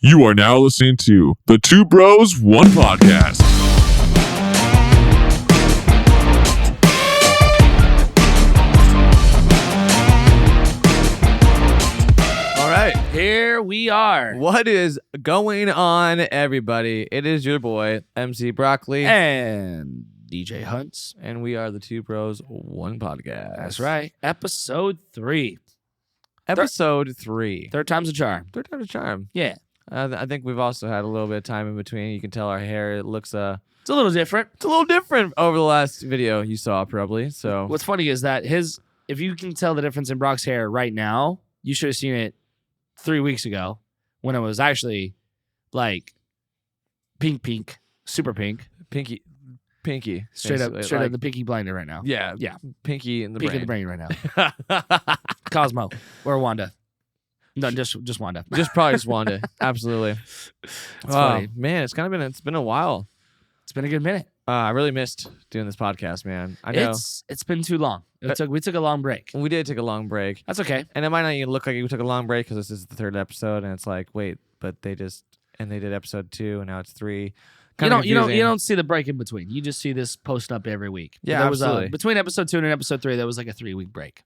You are now listening to the Two Bros, One Podcast. All right, here we are. What is going on, everybody? It is your boy, MC Broccoli. And DJ Hunts. And we are the Two Bros, One Podcast. That's right. Episode 3. Episode 3. Third time's a charm. Third time's a charm. Yeah. I think we've also had a little bit of time in between. You can tell our hair, it looks It's a little different. it's a little different over the last video you saw, probably. So What's funny is that if you can tell the difference in Brock's hair right now, you should have seen it 3 weeks ago when it was actually like pink, super pink. pinky. Straight up basically, the pinky blinder right now. Yeah. Yeah. Pinky in the Pink brain. in the brain right now. Cosmo or Wanda. No, just Wanda. Probably just Wanda. Absolutely. It's funny. Man, it's been a while. It's been a good minute. I really missed doing this podcast, man. I know. It's been too long. We took a long break. We did take a long break. That's okay. And it might not even look like we took a long break because this is the third episode, and it's like, wait, but they did episode 2, and now it's 3. You Kinda don't see the break in between. You just see this post up every week. Yeah, there was absolutely. Between episode 2 and episode 3, there was like a 3-week break,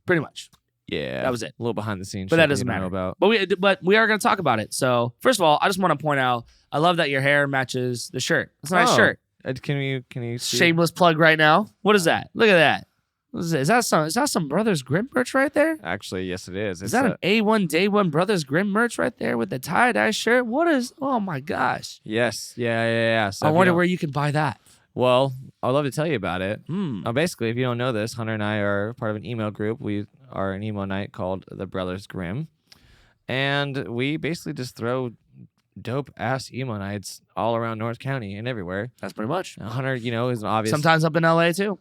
pretty much. Yeah, That was it. A little behind the scenes, But shit that you doesn't don't matter. know about. But we are going to talk about it. So first of all, I just want to point out, I love that your hair matches the shirt. It's a nice Oh, shirt. Can you see? Shameless plug right now. What is that? Look at that. What is it? Is that some Brothers Grimm merch right there? Actually, yes, it is. Is that an A1 Day 1 Brothers Grimm merch right there with the tie-dye shirt? What is? Oh my gosh. Yes, yeah. So I if you wonder don't- where you can buy that. Well, I'd love to tell you about it. Hmm. Basically, if you don't know this, Hunter and I are part of an email group. We are an emo night called the Brothers Grimm, and we basically just throw dope ass emo nights all around North County and everywhere. That's pretty much. Hunter, is an obvious. Sometimes up in LA too.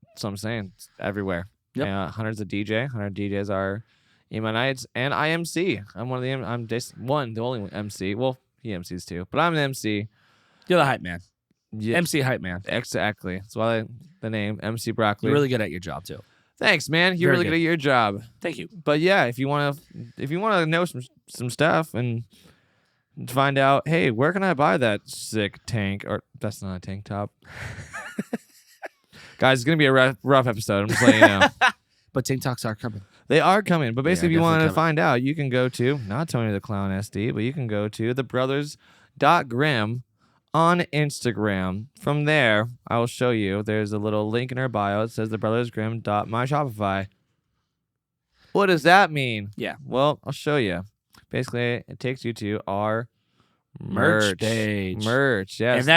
That's what I'm saying. It's everywhere. Yep. Hunter's a DJ. Hunter DJs our emo nights, and I MC. I'm one of the. I'm just the only MC. Well, he MCs too, but I'm the MC. You're the hype man. Yeah, MC hype man. exactly. That's why the name MC Broccoli. You're really good at your job too. Thanks, man. You're Very really good good. at your job. Thank you. But yeah, if you want to know some stuff and find out, hey, where can I buy that sick tank? Or that's not a tank top. Guys, it's gonna be a rough episode. I'm just letting you know. But TikToks are coming. They are coming. But basically, if you definitely wanted to coming. find out, you can go to not Tony the Clown SD, but you can go to thebrothers.grimm on Instagram. From there, I will show you. There's a little link in our bio. It says thebrothersgrimm.myshopify. What does that mean? Yeah. Well, I'll show you. Basically, it takes you to our Merch page. Merch, yes. And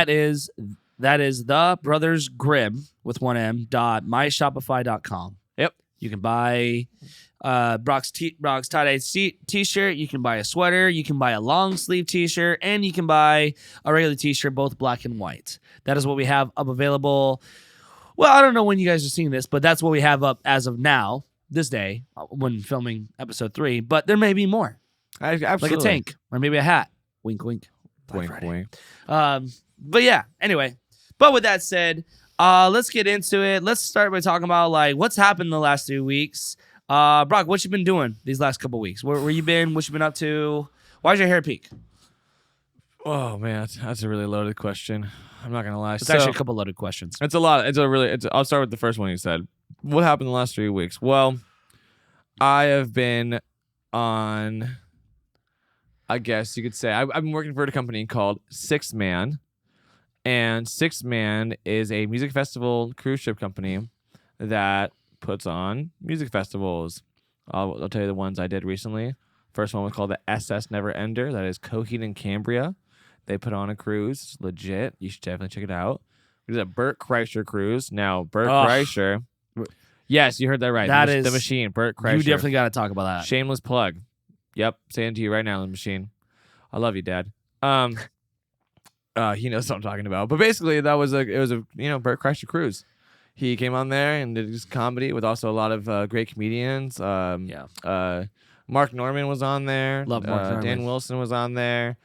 that is the Brothers Grimm with 1M .myshopify.com. Yep. You can buy Brock's tie-dye t-shirt. You can buy a sweater. You can buy a long sleeve t-shirt, and you can buy a regular t-shirt, both black and white. That is what we have up available. Well, I don't know when you guys are seeing this, but that's what we have up as of now, this day, when filming episode 3. But there may be more, Absolutely. like a tank or maybe a hat. Wink, wink. Black Wink, Friday. wink. But yeah, anyway. But with that said, let's get into it. Let's start by talking about like what's happened the last 2 weeks. Brock, what you been doing these last couple weeks? Where you been? What you been up to? Why's your hair peak? Oh, man. That's a really loaded question. I'm not going to lie. It's actually a couple loaded questions. It's a lot. I'll start with the first one you said. What happened the last 3 weeks? Well, I have been on, I guess you could say, I've been working for a company called Sixthman. And Sixthman is a music festival cruise ship company that puts on music festivals. I'll tell you the ones I did recently. First one was called the SS Never Ender. That is Coheed and Cambria. They put on a cruise. It's legit. You should definitely check it out. We did a Burt Kreischer cruise. Now, Burt Kreischer. Yes, you heard that right. That the is- machine, Burt Kreischer. You definitely got to talk about that. Shameless plug. Yep, saying it to you right now, the machine. I love you, Dad. He knows what I'm talking about. But basically, it was a Burt Kreischer cruise. He came on there and did his comedy with also a lot of great comedians. Mark Norman was on there. Love Mark Norman. Dan Wilson was on there.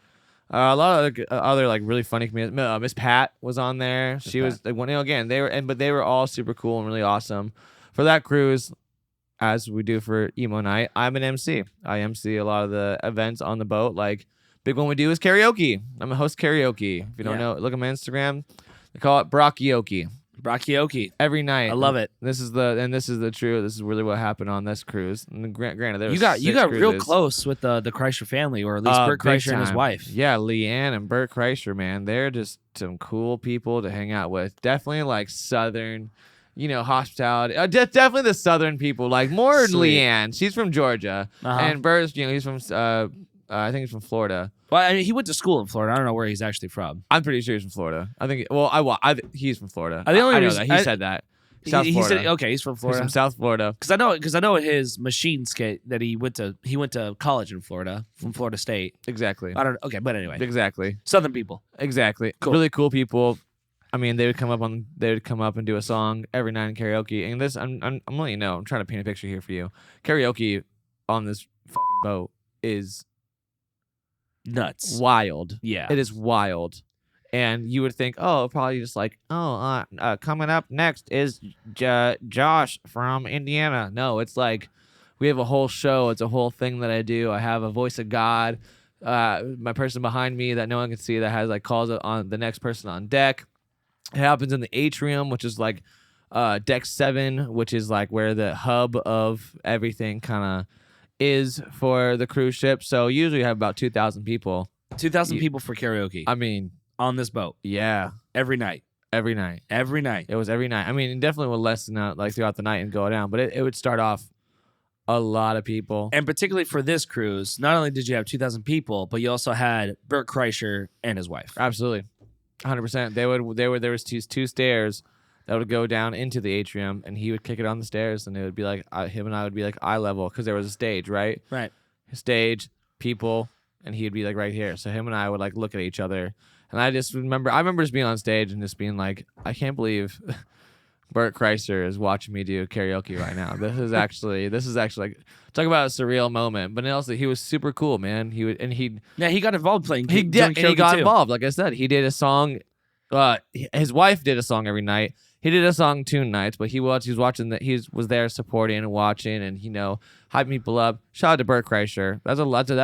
A lot of other like really funny comedians. Miss Pat was on there. She was like, again, they were all super cool and really awesome. For that cruise, as we do for emo night, I'm an MC. I MC a lot of the events on the boat, like Big one we do is karaoke. I'm a host karaoke. If you don't know, look at my Instagram. They call it Brocchioke. Brocchioke. Every night. I love it. This is really what happened on this cruise. And granted, there was You got real cruises. close with the Kreischer family, or at least Bert Big Kreischer and his time. wife. Yeah, Leanne and Bert Kreischer, man. They're just some cool people to hang out with. Definitely like Southern, hospitality. Definitely the Southern people. Like more Sweet. Leanne. She's from Georgia. And Bert's, he's from, I think he's from Florida. Well, I mean, he went to school in Florida. I don't know where he's actually from. I'm pretty sure he's from Florida. I think, he's from Florida. The only I know reason- that. He said that. South He Florida. said, okay, he's from He's Florida. from South Florida. Because I know his machine skate that he went to college in Florida from Florida State. Exactly. I don't. Okay, but anyway, Exactly. Southern people. Exactly. Cool. Really cool people. I mean, they would come up and do a song every night in karaoke. And this, I'm letting you know. I'm trying to paint a picture here for you. Karaoke on this fucking boat is Nuts. wild. Yeah. It is wild. And you would think, probably just like, coming up next is Josh from Indiana. No, it's like we have a whole show. It's a whole thing that I do. I have a voice of God. My person behind me that no one can see that has like calls on the next person on deck. It happens in the atrium, which is like deck 7, which is like where the hub of everything kind of is for the cruise ship. So usually you have about 2,000 people. 2,000 people for karaoke. I mean, on this boat yeah, every night. every night. Every night. It was every night. I mean, it definitely would lessen out like throughout the night and go down, but it would start off a lot of people. And particularly for this cruise, not only did you have 2,000 people, but you also had Bert Kreischer and his wife. Absolutely, 100%. There was two stairs that would go down into the atrium, and he would kick it on the stairs, and it would be like him and I would be like eye level because there was a stage, right? Right. Stage, people, and he would be like right here. So him and I would like look at each other, and I remember just being on stage and just being like, I can't believe Bert Kreischer is watching me do karaoke right now. This is actually like, talk about a surreal moment. But also he was super cool, man. He got involved playing. he doing did, and he karaoke got too. involved. Like I said, he did a song. His wife did a song every night. He did a song 2 nights, but he was watching that. He was there supporting and watching, and hyping people up. Shout out to Bert Kreischer. That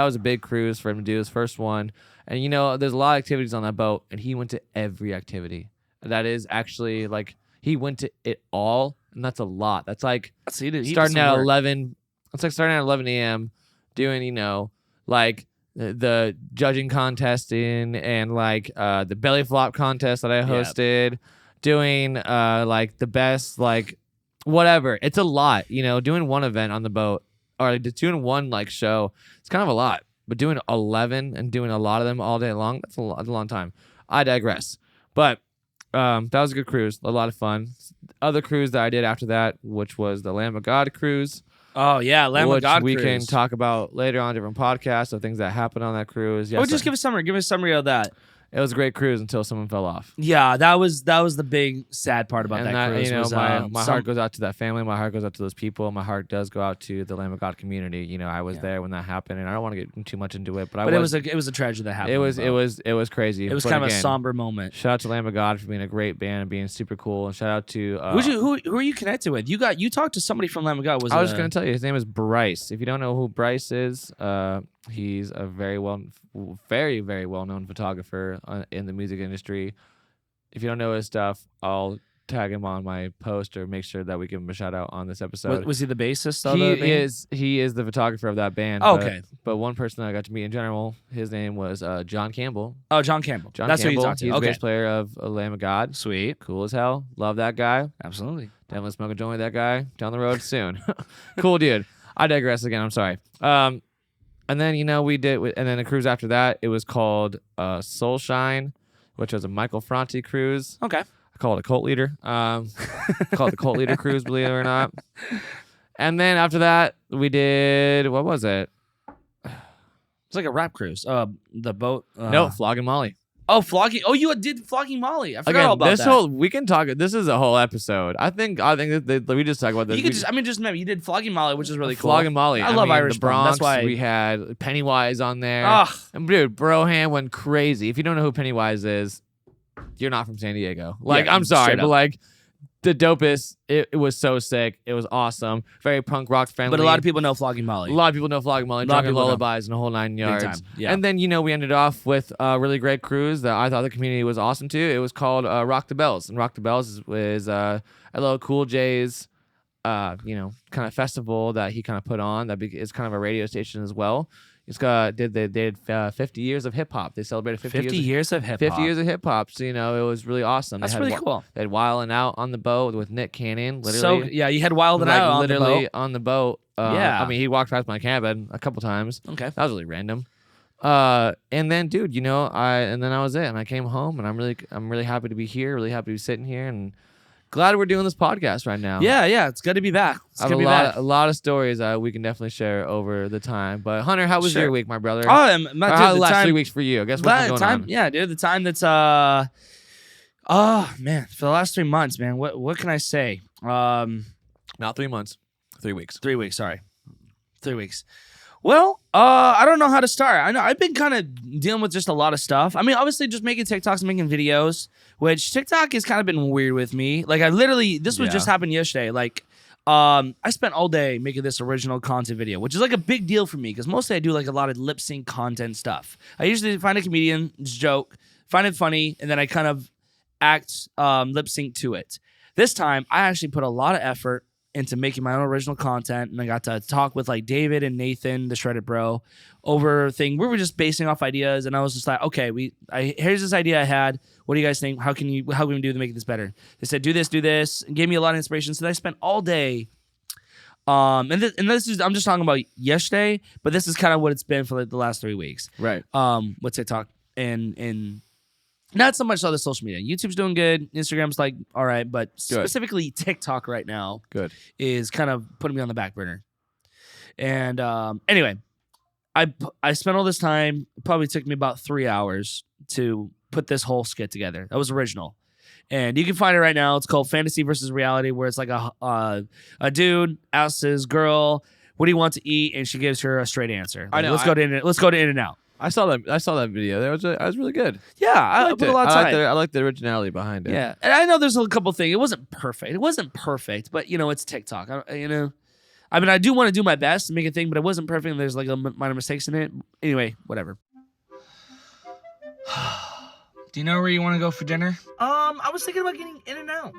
was a big cruise for him to do his first one. And there's a lot of activities on that boat, and he went to every activity. That is actually like he went to it all, and that's a lot. That's like So he did starting some at work. 11. It's like starting at 11 a.m. doing like the judging contest and like the belly flop contest that I hosted, doing like the best like whatever. It's a lot, doing one event on the boat or doing one like show. It's kind of a lot, but doing 11 and doing a lot of them all day long, that's a long time. I digress. But that was a good cruise, a lot of fun. Other cruise that I did after that, which was the Lamb of God cruise. Oh yeah, Lamb of which God we cruise. can talk about later on different podcasts of things that happened on that cruise. Yes, Just give a summary. Give us a summary of that. it was a great cruise until someone fell off. Yeah, that was the big sad part about And that cruise. was, my heart goes out to that family. My heart goes out to those people. My heart does go out to the Lamb of God community. I was there when that happened, and I don't want to get too much into it, but it was a tragedy that happened. it was crazy. It was But kind of again, a somber moment. Shout out to Lamb of God for being a great band and being super cool, and shout out to Who are you connected with? You talked to somebody from Lamb of God. I was just gonna tell you, his name is Bryce. If you don't know who Bryce is, he's a very very well known photographer in the music industry. If you don't know his stuff, I'll tag him on my post or make sure that we give him a shout out on this episode. Was he the bassist? Of the band? He is the photographer of that band. Oh, but- okay. But one person that I got to meet in general, his name was John Campbell. Oh, John Campbell. That's Campbell. who you talked to. He's the Okay. bass player of Lamb of God. Sweet. Cool as hell. Love that guy. Absolutely. Definitely smoke a joint with that guy down the road soon. Cool dude. I digress again. I'm sorry. And then and then the cruise after that, it was called Soul Shine, which was a Michael Franti cruise. Okay. I call it a cult leader. Call it the cult leader cruise, believe it or not. And then after that, we did what was it? It's like a rap cruise. The boat. No, Flogging Molly. Oh, flogging. Oh, you did flogging Molly. I forgot Again, all about that. we can talk. This is a whole episode. I think that we just talk about this. You could just remember you did flogging Molly, which is really cool. Flogging Molly. I love mean, Irish the Bum. Bronx. That's why we had Pennywise on there. Ugh. And dude, Broham went crazy. If you don't know who Pennywise is, you're not from San Diego. Like, Yeah, I'm sorry, straight but up. like the dopest. It was so sick. It was awesome. Very punk rock friendly. But a lot of people know Flogging Molly. A lot of people know Flogging Molly, A lot of Drunken people know. Lullabies, and the whole 9 yards. Big time. Yeah. And then, we ended off with a really great cruise that I thought the community was awesome too. It was called Rock the Bells. And Rock the Bells is a little Cool J's, kind of festival that he kind of put on. Is kind of a radio station as well. They did 50 years of hip hop. They celebrated 50 years of hip hop. 50 years of hip hop. So, it was really awesome. That's really cool. They had Wildin' Out on the boat with Nick Cannon. Literally. So, yeah, you had Wildin' Out on the boat. On the boat. Yeah. I mean, he walked past my cabin a couple times. Okay. That was really random. And then, dude, I was it. And I came home, and I'm really happy to be here. Really happy to be sitting here, and glad we're doing this podcast right now. Yeah, it's good to be back. I have a lot of stories we can definitely share over the time. But Hunter, how was your week, my brother? Oh, how the last 3 weeks for you? I guess what's been going on? Yeah, dude, the time that's man, for the last 3 months, man. What can I say? Not 3 months, 3 weeks. 3 weeks, sorry. 3 weeks. Well, I don't know how to start. I know I've been kind of dealing with just a lot of stuff. I mean, obviously just making TikToks and making videos, which TikTok has kind of been weird with me. Like this was just happened yesterday. Like, I spent all day making this original content video, which is like a big deal for me because mostly I do like a lot of lip sync content stuff. I usually find a comedian, just joke, find it funny, and then I kind of act lip sync to it. This time, I actually put a lot of effort into making my own original content, and I got to talk with like David and Nathan, the Shredded Bro, over thing. We were just basing off ideas, and I was just like, okay, here's this idea I had. What do you guys think? How can we do to make this better? They said, do this, and gave me a lot of inspiration. So I spent all day, and this is I'm just talking about yesterday, but this is kind of what it's been for like the last 3 weeks, right? With TikTok and. Not so much other social media. YouTube's doing good. Instagram's like all right, but specifically TikTok right now is kind of putting me on the back burner. And anyway, I spent all this time. It probably took me about 3 hours to put this whole skit together. That was original, and you can find it right now. It's called Fantasy versus Reality, where it's like a dude asks his girl, "What do you want to eat?" and she gives her a straight answer. Like, let's go to In-N-Out. I saw that video. That was really good. Yeah, I put a lot of time. I like the originality behind it. Yeah, and I know there's a couple things. It wasn't perfect, but it's TikTok. I mean, I do want to do my best to make a thing, but it wasn't perfect. And there's like minor mistakes in it. Anyway, whatever. Do you know where you want to go for dinner? I was thinking about getting In-N-Out.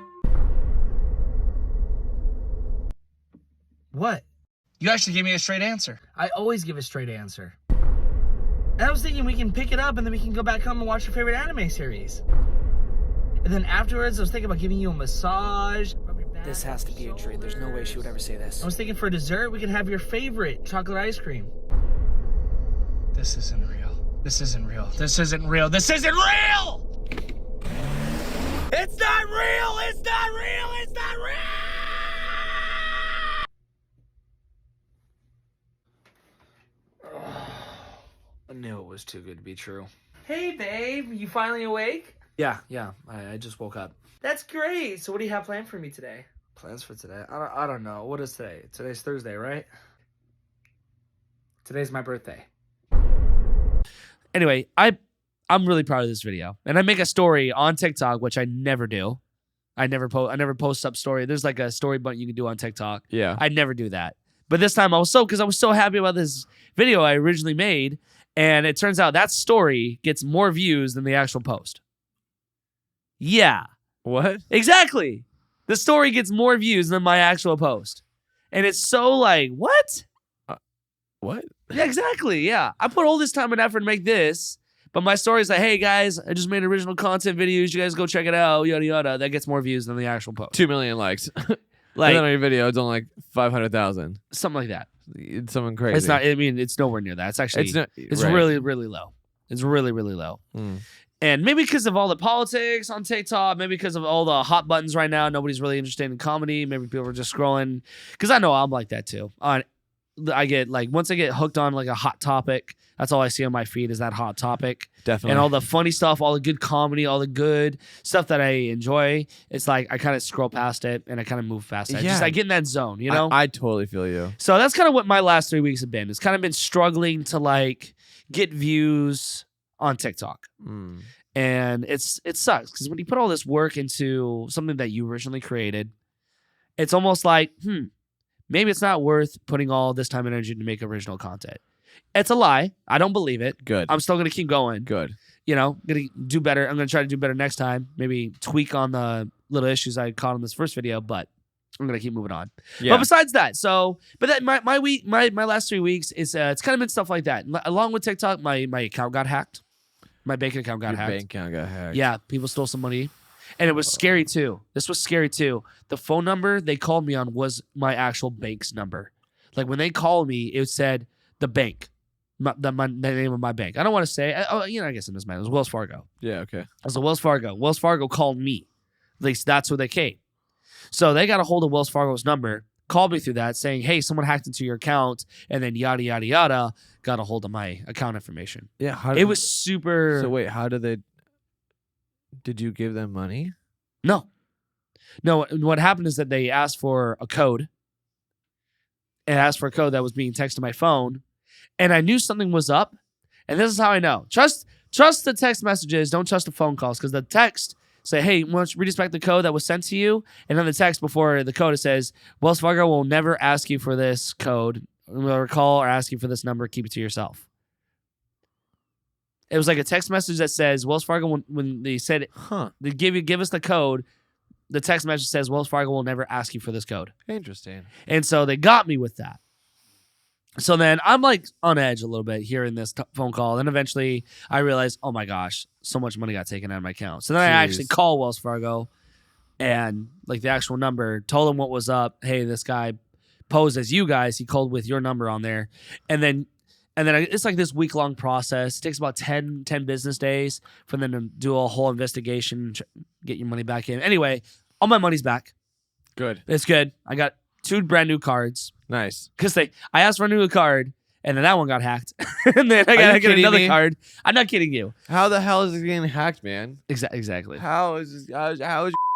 What? You actually gave me a straight answer. I always give a straight answer. And I was thinking we can pick it up and then we can go back home and watch your favorite anime series. And then afterwards, I was thinking about giving you a massage. This has to be a dream. There's no way she would ever say this. I was thinking for dessert, we could have your favorite chocolate ice cream. This isn't real. This isn't real. This isn't real. This isn't real! It's not real! It's not real! It's not real! I knew it was too good to be true. Hey, babe. You finally awake? Yeah. I just woke up. That's great. So what do you have planned for me today? Plans for today? I don't know. What is today? Today's Thursday, right? Today's my birthday. Anyway, I'm really proud of this video. And I make a story on TikTok, which I never do. I never post up story. There's like a story button you can do on TikTok. Yeah. I never do that. But this time I was so happy about this video I originally made. And it turns out that story gets more views than the actual post. Yeah. What? Exactly. The story gets more views than my actual post. And it's so like, what? What? Yeah, exactly. Yeah. I put all this time and effort to make this, but my story's like, hey guys, I just made original content videos. You guys go check it out. Yada, yada. That gets more views than the actual post. 2 million likes. Like, and then on your video, it's on like 500,000. Something like that. It's something crazy. It's not, I mean, it's nowhere near that. It's actually, it's right. really, really low. It's really, really low. Mm. And maybe because of all the politics on TikTok, maybe because of all the hot buttons right now, nobody's really interested in comedy. Maybe people are just scrolling. Because I know I'm like that too. I get like, once I get hooked on like a hot topic, that's all I see on my feed is that hot topic. Definitely. And all the funny stuff, all the good comedy, all the good stuff that I enjoy. It's like I kind of scroll past it and I kind of move past it. Yeah. I get in that zone, you know? I totally feel you. So that's kind of what my last 3 weeks have been. It's kind of been struggling to like get views on TikTok. Mm. And it sucks because when you put all this work into something that you originally created, it's almost like, maybe it's not worth putting all this time and energy to make original content. It's a lie. I don't believe it. Good. I'm still going to keep going. Going Good. to do better. I'm going to try to do better next time. Maybe tweak on the little issues I caught in this first video, but I'm going to keep moving on. Yeah. But besides that, but that my week, my last 3 weeks is, it's kind of been stuff like that. Along with TikTok, my account got hacked. My bank account got Your hacked. bank account got hacked. Yeah, people stole some money. And it was scary too. This was scary too. The phone number they called me on was my actual bank's number. Like when they called me, it said the bank, the name of my bank. I don't want to say. I guess it doesn't matter. It was Wells Fargo. Yeah. Okay. It was Wells Fargo. Wells Fargo called me. At least that's where they came. So they got a hold of Wells Fargo's number, called me through that, saying, "Hey, someone hacked into your account," and then yada yada yada. Got a hold of my account information. Yeah. It was super. So wait, how did they? Did you give them money? No. What happened is that they asked for a code. It asked for a code that was being texted to my phone, and I knew something was up. And this is how I know. Trust the text messages. Don't trust the phone calls, because the text say, "Hey, why don't you read us back the code that was sent to you?" And then the text before the code, it says, "Wells Fargo will never ask you for this code. Or call or ask you for this number. Keep it to yourself." It was like a text message that says Wells Fargo, when they said, they give us the code, the text message says Wells Fargo will never ask you for this code. Interesting. And so they got me with that. So then I'm like on edge a little bit hearing this phone call. Then eventually I realized, oh my gosh, so much money got taken out of my account. So then I actually called Wells Fargo and like the actual number, told them what was up. Hey, this guy posed as you guys. He called with your number on there. And then it's like this week-long process. It takes about 10 business days for them to do a whole investigation, get your money back in. Anyway, all my money's back. Good. It's good. I got 2 brand new cards. Nice. Because I asked for a new card, and then that one got hacked. And then I got to get another card. I'm not kidding you. How the hell is it getting hacked, man? Exactly. How is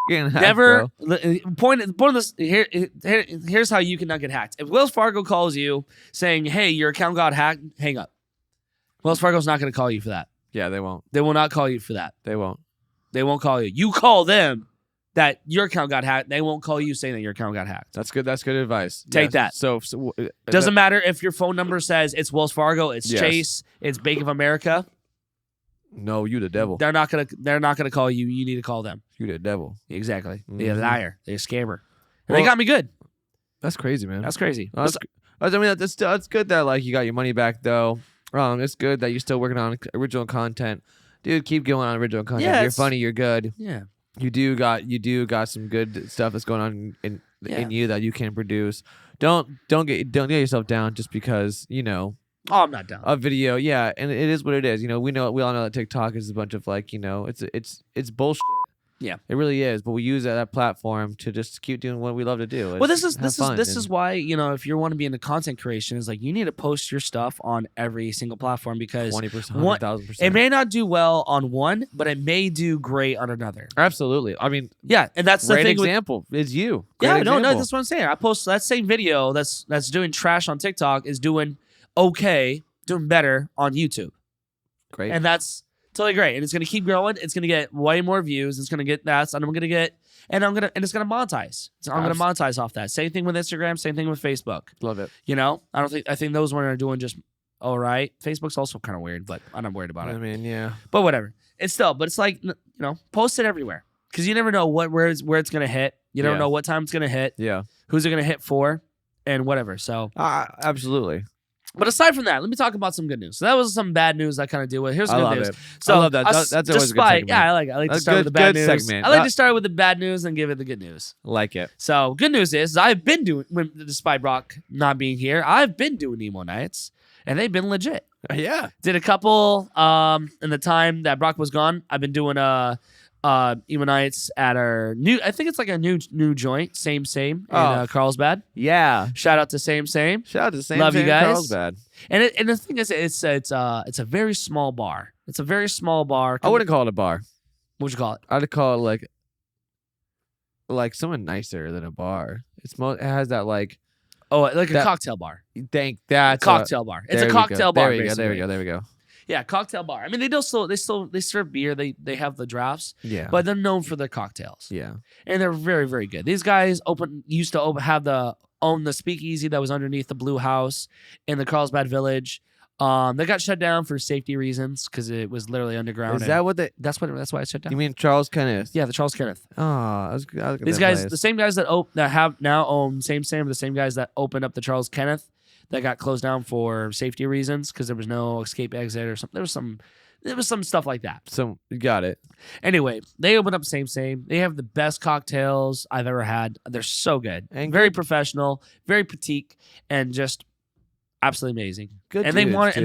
getting hacked, Never. bro? Point of this. Here's how you cannot get hacked. If Wells Fargo calls you saying, "Hey, your account got hacked," hang up. Wells Fargo's not going to call you for that. Yeah, they won't. They will not call you for that. They won't. They won't call you. You call them that your account got hacked. They won't call you saying that your account got hacked. That's good. That's good advice. Take that. So doesn't matter if your phone number says it's Wells Fargo, it's Yes. Chase, it's Bank of America. No, you the devil. They're not gonna call you. You need to call them. You the devil. Exactly. Mhm. They're a liar. They're a scammer. And Well, they got me good. That's crazy, man. That's crazy. I mean, that's good that like you got your money back though. It's good that you're still working on original content, dude. Keep going on original content. Yeah, You're funny. You're good. Yeah. You do got some good stuff that's going on in Yeah. you that you can produce. Don't get yourself down just because Oh, I'm not down. a video. Yeah, and it is what it is. We all know that TikTok is a bunch of like it's bullshit. Yeah. It really is. But we use that platform to just keep doing what we love to do. Well, this Have fun is and- why, if you want to be into content creation, is like you need to post your stuff on every single platform, because 20%, one- 1,000%. it may not do well on one, but it may do great on another. Absolutely. I mean, Yeah, and that's the great thing. example is you. Yeah, Great no, example. that's what I'm saying. I post that same video that's doing trash on TikTok is doing okay, doing better on YouTube, Great. and that's totally great. And it's gonna keep growing. It's gonna get way more views. It's gonna get that, and it's gonna monetize. So I'm gonna monetize off that. Same thing with Instagram. Same thing with Facebook. Love it. I think those one are doing just all right. Facebook's also kind of weird, but I'm not worried about I it. mean, yeah. But whatever. But it's like post it everywhere, because you never know where it's gonna hit. You never Yeah. know what time it's gonna hit. Yeah. Who's it gonna hit for, and whatever. So. Absolutely. But aside from that, let me talk about some good news. So that was some bad news I kind of deal with. Here's I good love news. it. So I love that. That's always a good segment. Yeah, I like it. I like to That's start with the bad good news. segment. I like to start with the bad news and give it the good news. Like it. So good news is I've been doing, despite Brock not being here, I've been doing emo nights, and they've been legit. Yeah. Did a couple in the time that Brock was gone. I've been doing emo nights at our new, I think it's like a new joint, same in Carlsbad. Yeah. Shout out to same. Shout out to Sam. Love you guys. Carlsbad. And the thing is, it's a very small bar. It's a very small bar. I wouldn't call it a bar. What'd you call it? I'd call it like something nicer than a bar. It has that like Oh, like a that- cocktail bar. that Cocktail bar. It's a cocktail bar. There we go. basically. There we go. Yeah, cocktail bar. I mean, they serve beer. They have the drafts, Yeah. but they're known for their cocktails. Yeah. And they're very, very good. These guys used to own the speakeasy that was underneath the Blue House in the Carlsbad Village. They got shut down for safety reasons because it was literally underground. Is that what they? That's why it shut down. You mean Charles Kenneth? Yeah, the Charles Kenneth. Oh, I was These guys, the same guys that have now own same the same guys that opened up the Charles Kenneth that got closed down for safety reasons because there was no escape exit or something. There was some stuff like that. So you got it. Anyway, they opened up same. They have the best cocktails I've ever had. They're so good And very professional, very petite, and just absolutely amazing. Good. And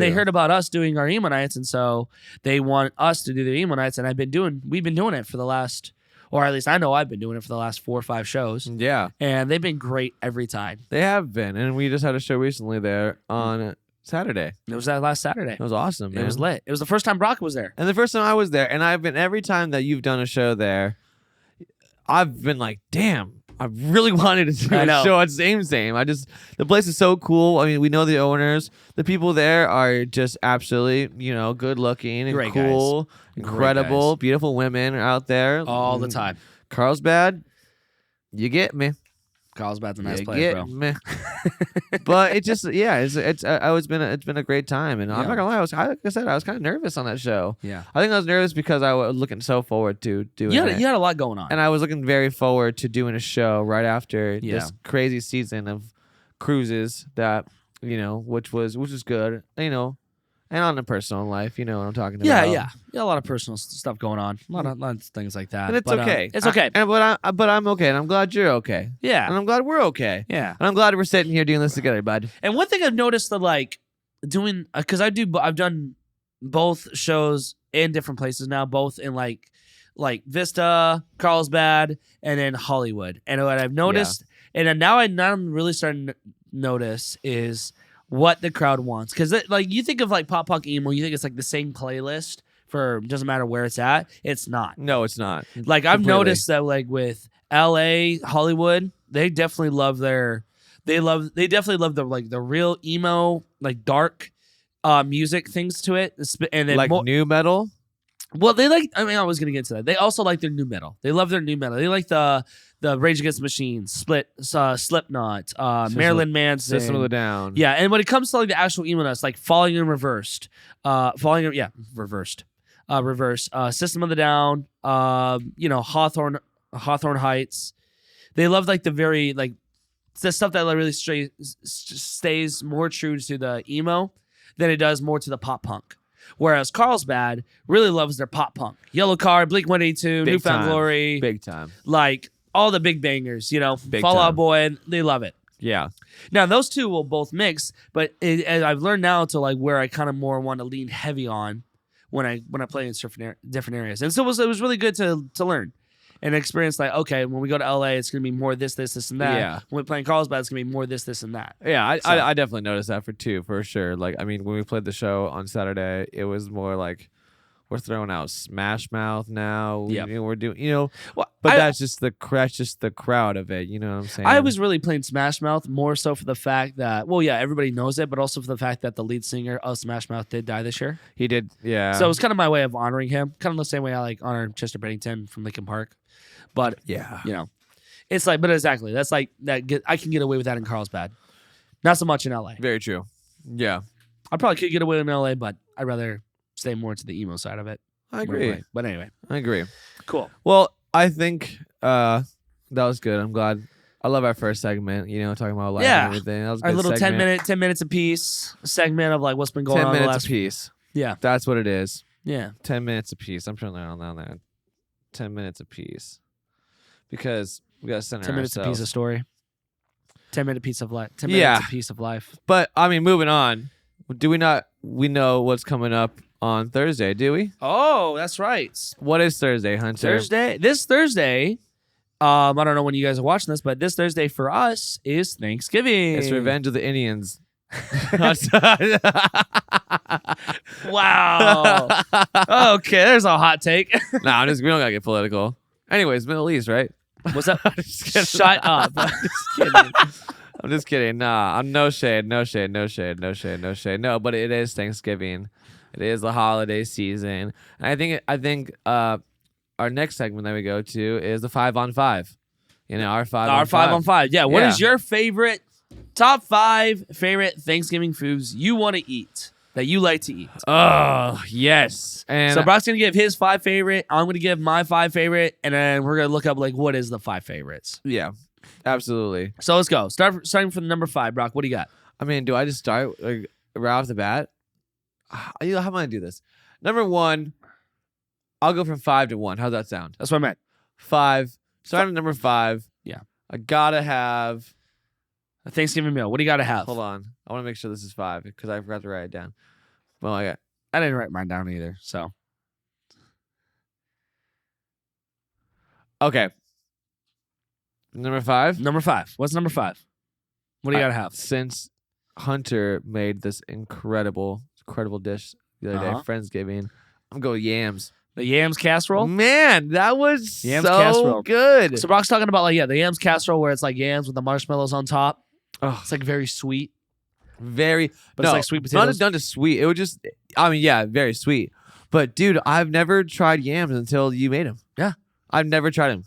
they heard about us doing our emo nights, and so they want us to do their emo nights. And we've been doing it for the last, or at least I know I've been doing it for the last 4 or 5 shows. Yeah, And they've been great every time. they have been, and we just had a show recently there on Saturday. It was that last Saturday. It was awesome, man. It was lit. It was the first time Brock was there. And the first time I was there, and I've been every time that you've done a show there, I've been like, damn, I really wanted to do I a know. show at Same. The place is so cool. I mean, we know the owners. The people there are just absolutely, good looking and Great cool, guys. incredible, Great guys. beautiful women out there. All the time. Carlsbad, you get me. Carlsbad's a nice You place, get bro. me. But it just, it's been a great time, and I'm Yeah. not gonna lie. Like I said, I was kind of nervous on that show. Yeah. I think I was nervous because I was looking so forward to doing You it. had a lot going on. And I was looking very forward to doing a show right after Yeah. this crazy season of cruises that, which was good, and on the personal life, you know what I'm talking about. yeah. A lot of personal stuff going on. A lot of things like that. And it's But, okay. It's okay. But I'm okay, and I'm glad you're okay. And Yeah. I'm glad we're okay. Yeah. And I'm glad we're sitting here doing this together, bud. And one thing I've noticed that doing, because I've done both shows in different places now, both in like Vista, Carlsbad, and then Hollywood. And what I've noticed, and then now I'm really starting to notice is what the crowd wants. Because you think of pop punk emo, you think it's the same playlist for doesn't matter where it's at. It's not. No, it's not. I've Completely. noticed that with LA, Hollywood, they definitely love the real emo, dark music things to it. And then new metal. well, I was gonna get to that. They also like their new metal. They love their new metal. They like the Rage Against the Machine, Slipknot, Marilyn Manson, System of the Down. Yeah, and when it comes to the actual emo nuts, Falling in Reversed, reverse, System of the Down, Hawthorne Heights. They love the very the stuff that really stays more true to the emo than it does more to the pop punk. Whereas Carlsbad really loves their pop punk. Yellow Card, Blink-182, Big Newfound time. Glory, Big time. all the big bangers, Big Fall Out time. Boy, and they love it. Yeah. Now those two will both mix, but and I've learned now to where I kind of more want to lean heavy on when I play in different areas, and so it was really good to learn and experience. Okay, when we go to LA, it's gonna be more this, and that. Yeah. When we play in Carlsbad, it's gonna be more this, and that. Yeah, So- I definitely noticed that for sure. When we played the show on Saturday, it was more we're throwing out Smash Mouth now. Yep. We're doing, Well, but that's just the crowd of it. You know what I'm saying? I was really playing Smash Mouth more so for the fact that, everybody knows it, but also for the fact that the lead singer of Smash Mouth did die this year. He did, yeah. So it was kind of my way of honoring him, kind of the same way I honor Chester Bennington from Linkin Park. But yeah, it's but exactly that's that. I can get away with that in Carlsbad, not so much in LA. very true. Yeah, I probably could get away in LA, but I'd rather stay more to the emo side of it. I agree. But anyway, I agree. cool. Well, I think that was good. I'm glad. I love our first segment. Talking about life Yeah. and everything. That was a Our good little segment. 10 minutes a piece segment of what's been going 10 on the minutes last. a piece. Yeah, That's what it is. yeah. 10 minutes a piece. I'm trying to learn on that. 10 minutes a piece. Because we got to center 10 minutes a ourselves. piece of story. 10-minute piece of life. 10 Yeah. minutes a piece of life. But, moving on. We know what's coming up on Thursday, do we? Oh, that's right. What is Thursday, Hunter? This Thursday. I don't know when you guys are watching this, but this Thursday for us is Thanksgiving. It's Revenge of the Indians. Wow. Okay, there's a hot take. Nah, we don't gotta get political. Anyways, Middle East, right? What's up? Just kidding. Shut up. I'm just kidding. Nah, I'm no shade. No, but it is Thanksgiving. It is the holiday season. And I think our next segment that we go to is the 5 on 5. Our 5 on 5. 5 on 5. Yeah. What Yeah. is your top 5 favorite Thanksgiving foods you want to eat that you like to eat? Oh, yes. And So Brock's gonna give his 5 favorite. I'm gonna give my 5 favorite, and then we're gonna look up what is the 5 favorites. yeah, absolutely. So let's go. Starting from the number 5. Brock, what do you got? I mean, do I just start right off the bat? How am I gonna do this? Number 1, I'll go from 5 to 1. How's that sound? That's what I meant. 5. Starting at number 5. Yeah. I gotta have. A Thanksgiving meal. What do you gotta have? Hold on. I want to make sure this is 5 because I forgot to write it down. Well, I got. I didn't write mine down either. So Okay. Number 5. number 5. What's number 5? What do you gotta have? Since Hunter made this incredible dish the other Uh-huh. day, Friendsgiving, I'm going yams. The yams casserole. Man, that was Yams so casserole. good. So Brock's talking about the yams casserole where it's like yams with the marshmallows on top. Oh, It's like very sweet, very, but no, it's like sweet not potatoes. done to sweet. It would just, I mean, yeah, very sweet. But dude, I've never tried yams until you made them. Yeah. I've never tried them.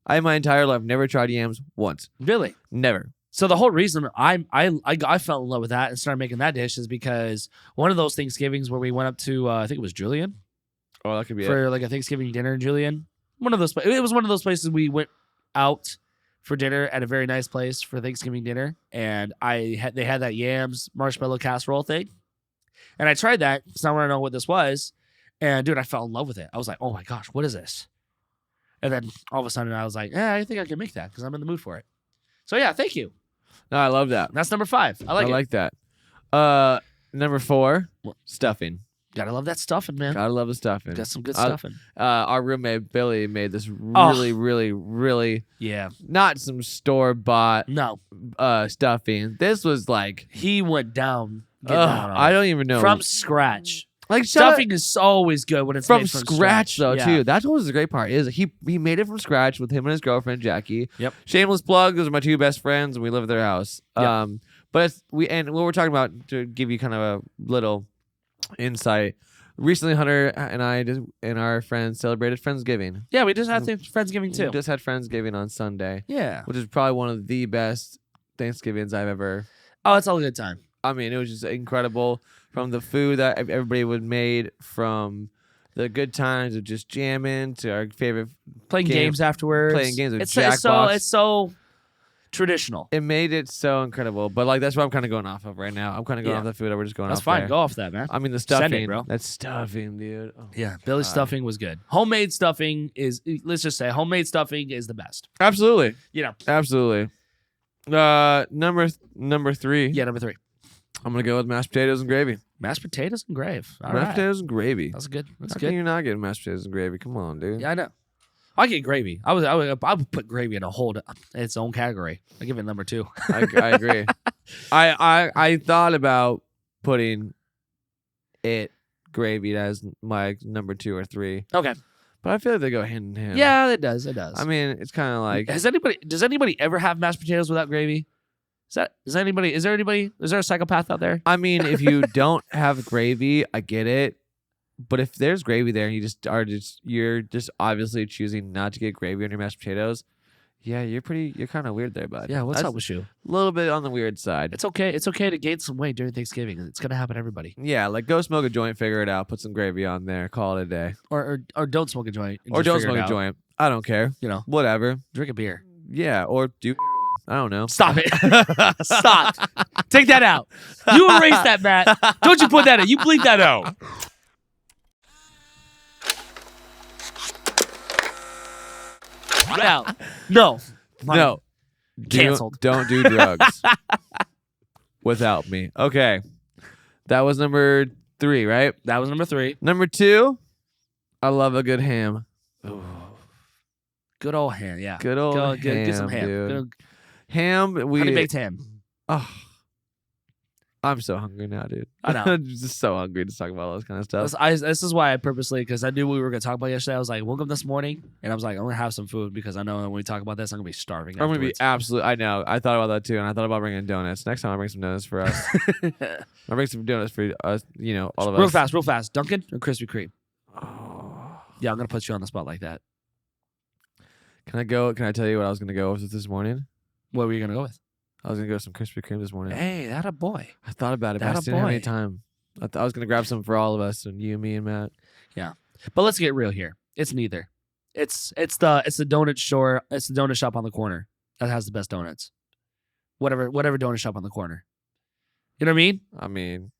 I in my entire life never tried yams once. Really? Never. So the whole reason I fell in love with that and started making that dish is because one of those Thanksgivings where we went up to I think it was Julian Oh, that could be it. for like a Thanksgiving dinner in Julian. It was one of those places we went out for dinner at a very nice place for Thanksgiving dinner, and they had that yams marshmallow casserole thing, and I tried that because I want to know what this was, and dude, I fell in love with it. I was like, oh my gosh, what is this? And then all of a sudden I was like, I think I can make that because I'm in the mood for it. So yeah, thank you. No, I love that. That's number 5. I like it. that. Number 4, What? stuffing. Gotta love that stuffing, man. Gotta love the stuffing. Got some good stuffing. Our roommate Billy made this really, really, really Yeah. not some store bought No, stuffing. This was like he went down. Getting down on I it. don't even know From scratch. like Stuffing is always good when it's from made scratch though Yeah. too. That's what was the great part is he made it from scratch with him and his girlfriend Jackie. Yep. Shameless plug. Those are my 2 best friends, and we live at their house. Yep. But what we're talking about to give you kind of a little insight. Recently, Hunter and I and our friends celebrated Friendsgiving. Yeah, we just had Friendsgiving too. We just had Friendsgiving on Sunday, Yeah. which is probably one of the best Thanksgivings I've ever. Oh, it's all a good time. I mean, it was just incredible from the food that everybody would made, from the good times of just jamming to our favorite Playing games afterwards. playing games with it's Jackbox. it's so traditional. It made it so incredible. But like that's what I'm kind of going off of right now. I'm kind of going Yeah. off the food. We're just going That's off fine. there. Go off that, man. I mean the Send stuffing, it, bro. That stuffing, dude. Oh. Yeah, Billy's God. stuffing was good. Homemade stuffing is, let's just say, homemade stuffing is the best. Absolutely, You know. absolutely. Number 3. Yeah, number 3. I'm gonna go with mashed potatoes and gravy. Mashed potatoes and gravy. All Mashed right. potatoes and gravy. That's good. That's How good. can you not get mashed potatoes and gravy? Come on, dude. Yeah, I know. I get gravy. I would put gravy in its own category. I give it number 2. I agree. I thought about putting it gravy as my number 2 or 3, Okay. but I feel like they go hand in hand. Yeah, it does. It does. I mean, it's kind of like does anybody ever have mashed potatoes without gravy? Is there a psychopath out there? I mean, if you don't have gravy, I get it. But if there's gravy there and you're just obviously choosing not to get gravy on your mashed potatoes, yeah, you're kind of weird there, bud. Yeah, what's That's up with you? a little bit on the weird side. It's okay. It's okay to gain some weight during Thanksgiving. It's gonna happen to everybody. Yeah, like go smoke a joint, figure it out, put some gravy on there, call it a day. Or don't smoke a joint. and Or just don't figure it smoke a out. joint. I don't care. You know, Whatever. drink a beer. Yeah, or do I don't know. Stop it. Stop. Take that out. You erase that, Matt. Don't you put that in. You bleep that out. Out. No. No. Canceled. Don't do drugs without me. Okay. That was number 3, right? That was number 3. Number 2, I love a good ham. Good old ham. Yeah. Good old Get some ham. dude. Good, Ham, honey baked ham. oh, I'm so hungry now, dude. I know. I'm just so hungry to talk about all this kind of stuff. This is why I purposely, because I knew we were going to talk about it yesterday. I was like, woke up this morning and I was like, I'm going to have some food because I know when we talk about this, I'm going to be starving. I'm gonna be afterwards. absolute. I know. I thought about that too, and I thought about bringing donuts. Next time, I'll bring some donuts for us. I'll bring some donuts for us. You know, all of us. Real fast. Dunkin' or Krispy Kreme? Oh. Yeah, I'm going to put you on the spot like that. Can I go? Can I tell you what I was gonna go with this morning? What were you going to go with? I was gonna go with some Krispy Kreme this morning. Hey, that a boy. I thought about it, but I That a just didn't have any boy. time. I was gonna grab some for all of us, and you, me, and Matt. But let's get real here. It's neither. It's the donut store. It's the donut shop on the corner that has the best donuts. Whatever donut shop on the corner. You know what I mean? I mean,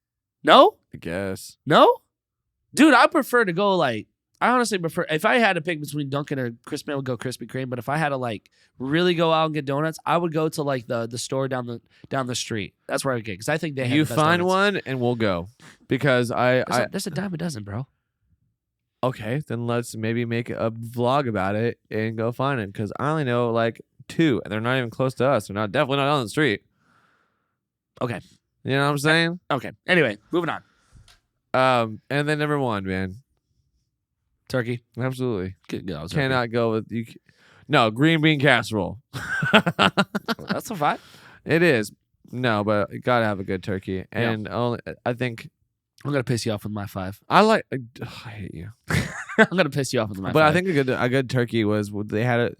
No? I guess. No? Dude, I prefer to go I honestly prefer, if I had to pick between Dunkin' or Krispy, I would go Krispy Kreme. But if I had to really go out and get donuts, I would go to the store down the street. That's where I would get, because I think they have You the best find donuts. one, and we'll go. Because There's a dime a dozen, bro. okay, then let's maybe make a vlog about it and go find it. Because I only know 2, and they're not even close to us. They're definitely not on the street. Okay. You know what I'm saying? Okay. Anyway, moving on. And then number 1, man. Turkey. Absolutely. Good. Turkey. Cannot go with you. No, green bean casserole. That's a vibe. It is. No, but you gotta have a good turkey. Yeah. And only I think I'm gonna piss you off with my 5. I hate you. I'm gonna piss you off with my 5. But I think a good turkey was they had it.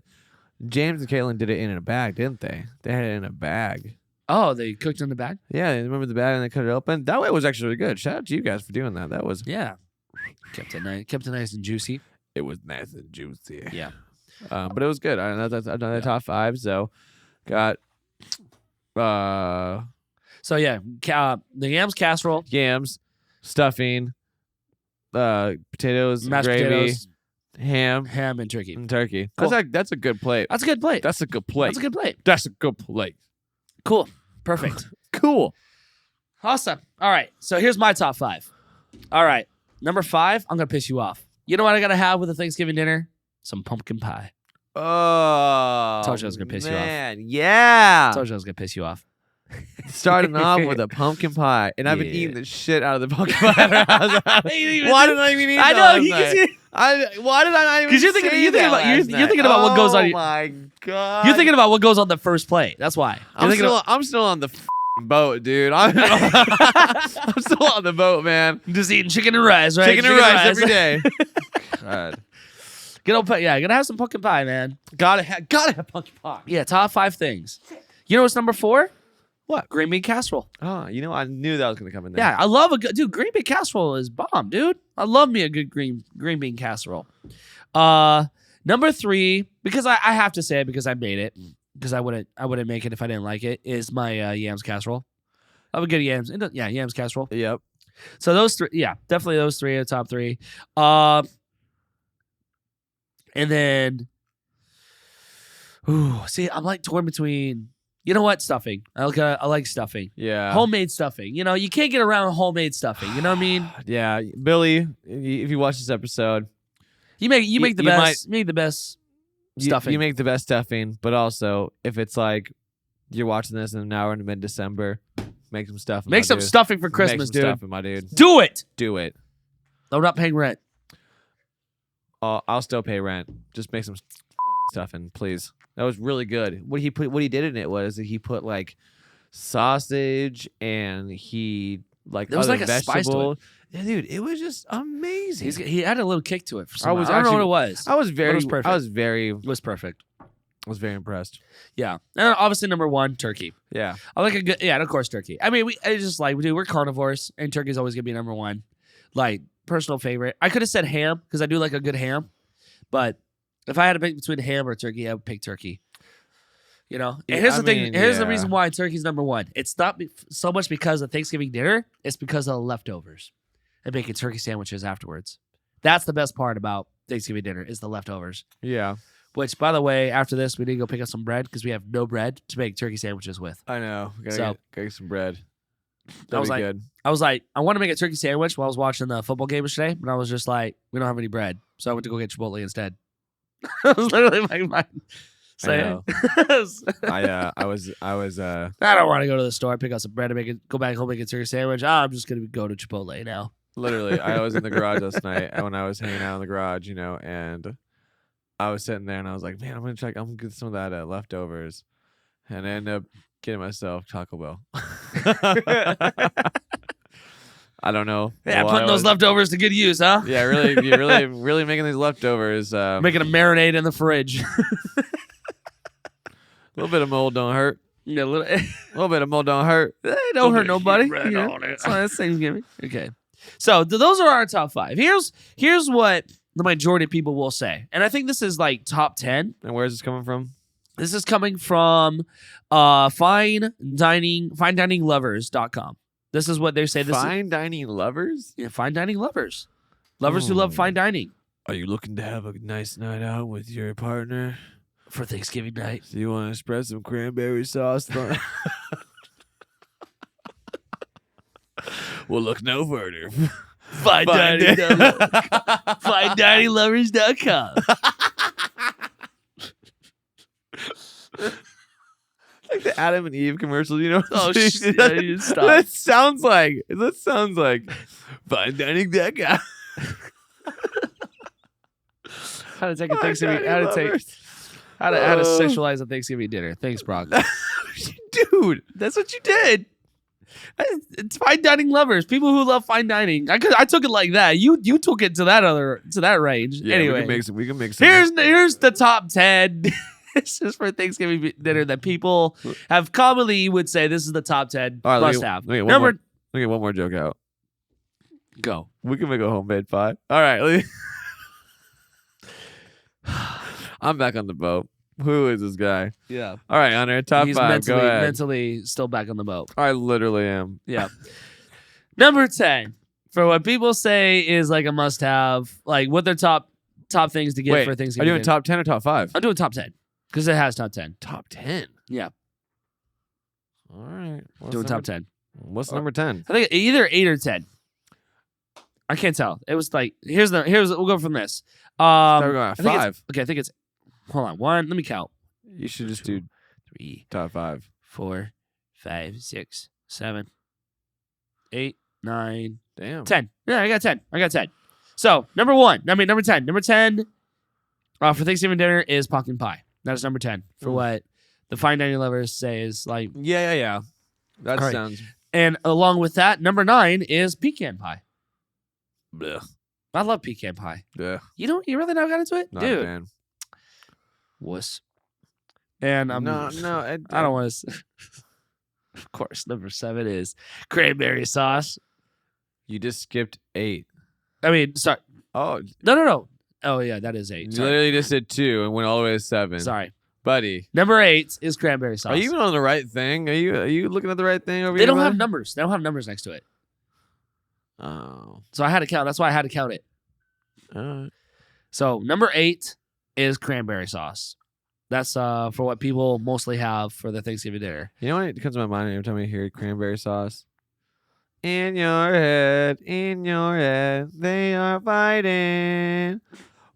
James and Caitlin did it in a bag, didn't they? They had it in a bag. Oh, they cooked in the bag? Yeah, you remember the bag and they cut it open? That way was actually really good. Shout out to you guys for doing that. That was Yeah. Kept it nice and juicy. it was nice and juicy. Yeah. But it was good. I know that's another top 5. So got So yeah, the yams casserole, yams, stuffing, potatoes, mashed gravy, potatoes, ham, ham, and turkey. and turkey. Cool. That's a good plate. That's a good plate. That's a good plate. That's a good plate. That's a good plate. Cool. Perfect. Cool. Awesome. All right. So here's my top 5. All right. Number 5, I'm gonna piss you off. You know what I gotta have with a Thanksgiving dinner? Some pumpkin pie. Oh, Told you I was gonna piss you off. man, yeah. Told you I was gonna piss you off. Starting off with a pumpkin pie, and I've been Yeah. eating the shit out of the pumpkin pie. Why did I even eat I that know. last Why night? did why did I not even? 'Cause you're thinking- say you're thinking that about- you're- last you're night? thinking about what goes on Oh your- my god! You're thinking about what goes on the first plate. That's why. I'm still on the boat, dude. I'm still on the boat, man. just eating chicken and rice, right? Chicken and rice every day. God. Gotta have some pumpkin pie, man. Gotta have pumpkin pie. Yeah, top 5 things. You know what's number 4? What? Green bean casserole. Oh, you know, I knew that was gonna come in there. Yeah, I love a good dude. Green bean casserole is bomb, dude. I love me a good green bean casserole. Number 3, because I have to say it because I made it, because I wouldn't make it if I didn't like it, is my yams casserole. I have a good yams. Yeah, yams casserole. Yep. So those 3, yeah, definitely those 3 are the top 3. And then, see, I'm torn between. You know what? Stuffing. I like stuffing. Yeah. Homemade stuffing. You know, you can't get around homemade stuffing. You know what I mean? Yeah, Billy. If you watch this episode, You make the you best. You make the best stuffing. You make the best stuffing, but also if it's you're watching this and now we're in mid-December, make some stuffing. Make my some dude. stuffing for Make Christmas, some dude. stuffing, my dude. Do it. Do it. I'm not paying rent. I'll still pay rent. Just make some stuffing, please. That was really good. What he did in it was that he put sausage and he There was other a spice to it. vegetables. Yeah, dude, it was just amazing. He had a little kick to it. For some I was I don't know actually- what it was. I was very, was perfect. I It was perfect. was very impressed. Yeah. And obviously number 1, turkey. Yeah. I like a good, yeah, and of course turkey. I mean, it's just dude, we're carnivores, and turkey's always gonna be number 1. Personal favorite. I could have said ham because I do like a good ham, but if I had to pick between ham or turkey, I would pick turkey. You know, and Yeah, here's I the thing. mean, Here's the yeah. reason why turkey's number 1. It's not so much because of Thanksgiving dinner. It's because of the leftovers and making turkey sandwiches afterwards. That's the best part about Thanksgiving dinner is the leftovers. Yeah. Which, by the way, after this, we need to go pick up some bread because we have no bread to make turkey sandwiches with. I know. So- Gotta get some bread. That'd was be like- good. I was like, I want to make a turkey sandwich while I was watching the football game today, but I was just like, we don't have any bread. So I went to go get Chipotle instead. I was literally Say know. it. I was I don't want to go to the store, pick up some bread, and go back home, make a turkey sandwich. I'm just gonna go to Chipotle now. literally I was in the garage last night when I was hanging out in the garage, and I was sitting there and I was like, man, I'm gonna get some of that leftovers, and I ended up getting myself Taco Bell. I don't know. Yeah, why putting I those was- leftovers to good use, huh? Yeah, really making these leftovers. Making a marinade in the fridge. A little bit of mold don't hurt. Yeah, A little bit of mold don't hurt. don't hurt nobody. bread Yeah, on it. so that's Thanksgiving. Okay. So those are our top 5. Here's what the majority of people will say. And I think this is like top 10. And where's this coming from? This is coming from finedininglovers.com. This is what they say. Fine dining lovers? Yeah, fine dining lovers. Lovers who love fine dining Are you looking to have a nice night out with your partner? for Thanksgiving night. Do you want to spread some cranberry sauce? Well, look no further. Fine dining. FineDiningLovers.com. Like the Adam and Eve commercial, you know? Oh, shit. I need to stop. That sounds like fine dining that guy. How to take a Thanksgiving? How to sexualize a Thanksgiving dinner? Thanks, Brock. Dude, That's what you did. It's fine dining lovers, people who love fine dining. I took it like that. You took it to that range. yeah, anyway, we can make some. here's the top 10. This is for Thanksgiving dinner that people have commonly would say this is the top 10 All right, must have. Let me Number get one more joke out. go. We can make a homemade pie. All right. I'm back on the boat. Who is this guy? Yeah, All right, Hunter, top he's 5. Go ahead. mentally still back on the boat. I literally am. Yeah. Number 10 for what people say is like a must have, like what their top things to get Wait, for are you Thanksgiving. doing top 10 or top 5? I'm doing top 10 because it has top 10. Top 10. Yeah, All right. doing top 10. What's number 10? I think either 8 or 10. I can't tell. It was like here's we'll go from this. We're going I at think it's- 5. Okay, I think it's hold on. 1, let me count. You should just do 3, top 5. 4, 5, 6, 7, 8, 9, Damn. 10. Yeah, I got 10. So, number 10. Number 10 for Thanksgiving dinner is pumpkin pie. That is number 10 for what the fine dining lovers say is like. Yeah. That All right. sounds. And along with that, number 9 is pecan pie. Blech. I love pecan pie. Yeah. You really not got into it? Not a Dude. fan. Wuss. And I'm No. I don't want to. Of course, number 7 is cranberry sauce. You just skipped 8. I mean, sorry. Oh, No. Oh, yeah, that is 8. you Sorry. literally just did 2 and went all the way to 7. Sorry. Buddy. Number 8 is cranberry sauce. Are you even on the right thing? Are you looking at the right thing over They here? don't have buddy? numbers. They don't have numbers next to it. Oh. So I had to count. That's why I had to count it. All right. So number 8 is cranberry sauce. That's for what people mostly have for their Thanksgiving dinner. You know what comes to my mind every time I hear cranberry sauce? In your head, they are fighting.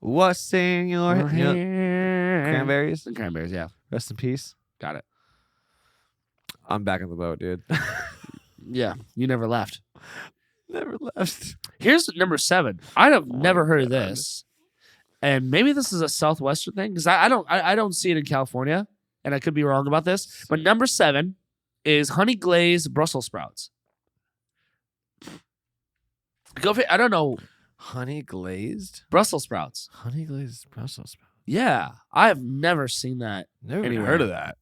What's in your head? You know, cranberries? And cranberries, yeah. Rest in peace. Got it. I'm back on the boat, dude. Yeah, you never left. Never left. Here's number 7. I'd have Oh never my heard of God. this. And maybe this is a Southwestern thing because I don't see it in California, and I could be wrong about this. But number 7 is honey glazed Brussels sprouts. I don't know. Honey glazed? Brussels sprouts. Honey glazed Brussels sprouts. Yeah, I have never seen that. Never Anywhere. heard of that.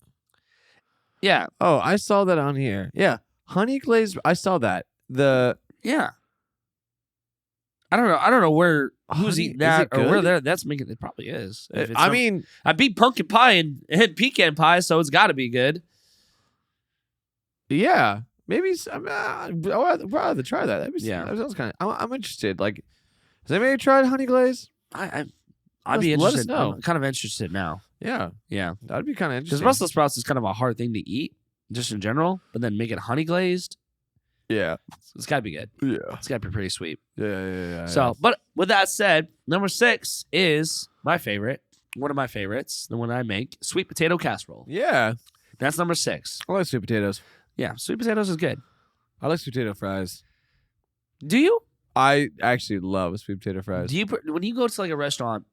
Yeah, Oh, I saw that on here. Yeah. Honey glazed. I saw that. yeah. I don't know where who's Honey- eating is that it or where good? they're. That's making it probably is. If it's I not- mean, I beat pumpkin pie and pecan pie, so it's got to be good. yeah. Maybe I'd rather try that. Yeah. That sounds kind of. I'm interested. Like, has anybody tried honey glaze? I'd be Let us interested. know. I'm kind of interested now. Yeah, Yeah, that'd be kind of because interesting. Brussels sprouts is kind of a hard thing to eat, just in general. But then make it honey glazed, Yeah, it's got to be good. yeah, It's got to be pretty sweet. yeah. So, but with that said, number 6 is my favorite, one of my favorites, the one I make, sweet potato casserole. Yeah, That's number 6. I like sweet potatoes. Yeah, sweet potatoes is good. I like sweet potato fries. Do you? I actually love sweet potato fries. Do you when you go to like a restaurant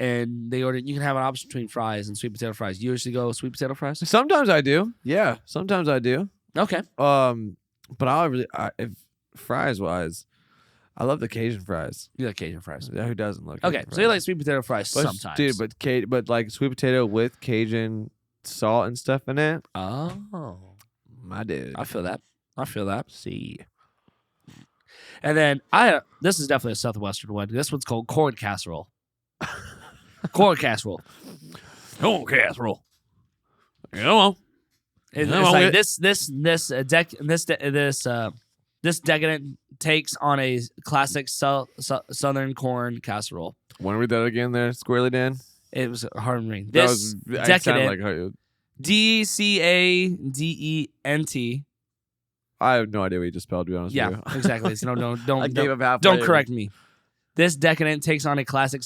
and they order, you can have an option between fries and sweet potato fries. You usually go sweet potato fries. Sometimes I do. Yeah, sometimes I do. Okay. But if fries wise, I love the Cajun fries. You like Cajun fries. Yeah, who doesn't love Cajun Okay, fries? so you like sweet potato fries But, sometimes. Dude, but like sweet potato with Cajun salt and stuff in it. Oh, My dude. I feel that. See. And then this is definitely a southwestern one. This one's called corn casserole. Corn casserole. Corn casserole. Come on. It's No, like this decadent takes on a classic southern corn casserole. Want to read that again there, Squirrely Dan? It was hard to read. That This was, it sounded decadent, like how- DCADENT. I have no idea what you just spelled, to be honest Yeah, with you. exactly. So don't I gave up halfway. don't correct me. This decadent takes on a classic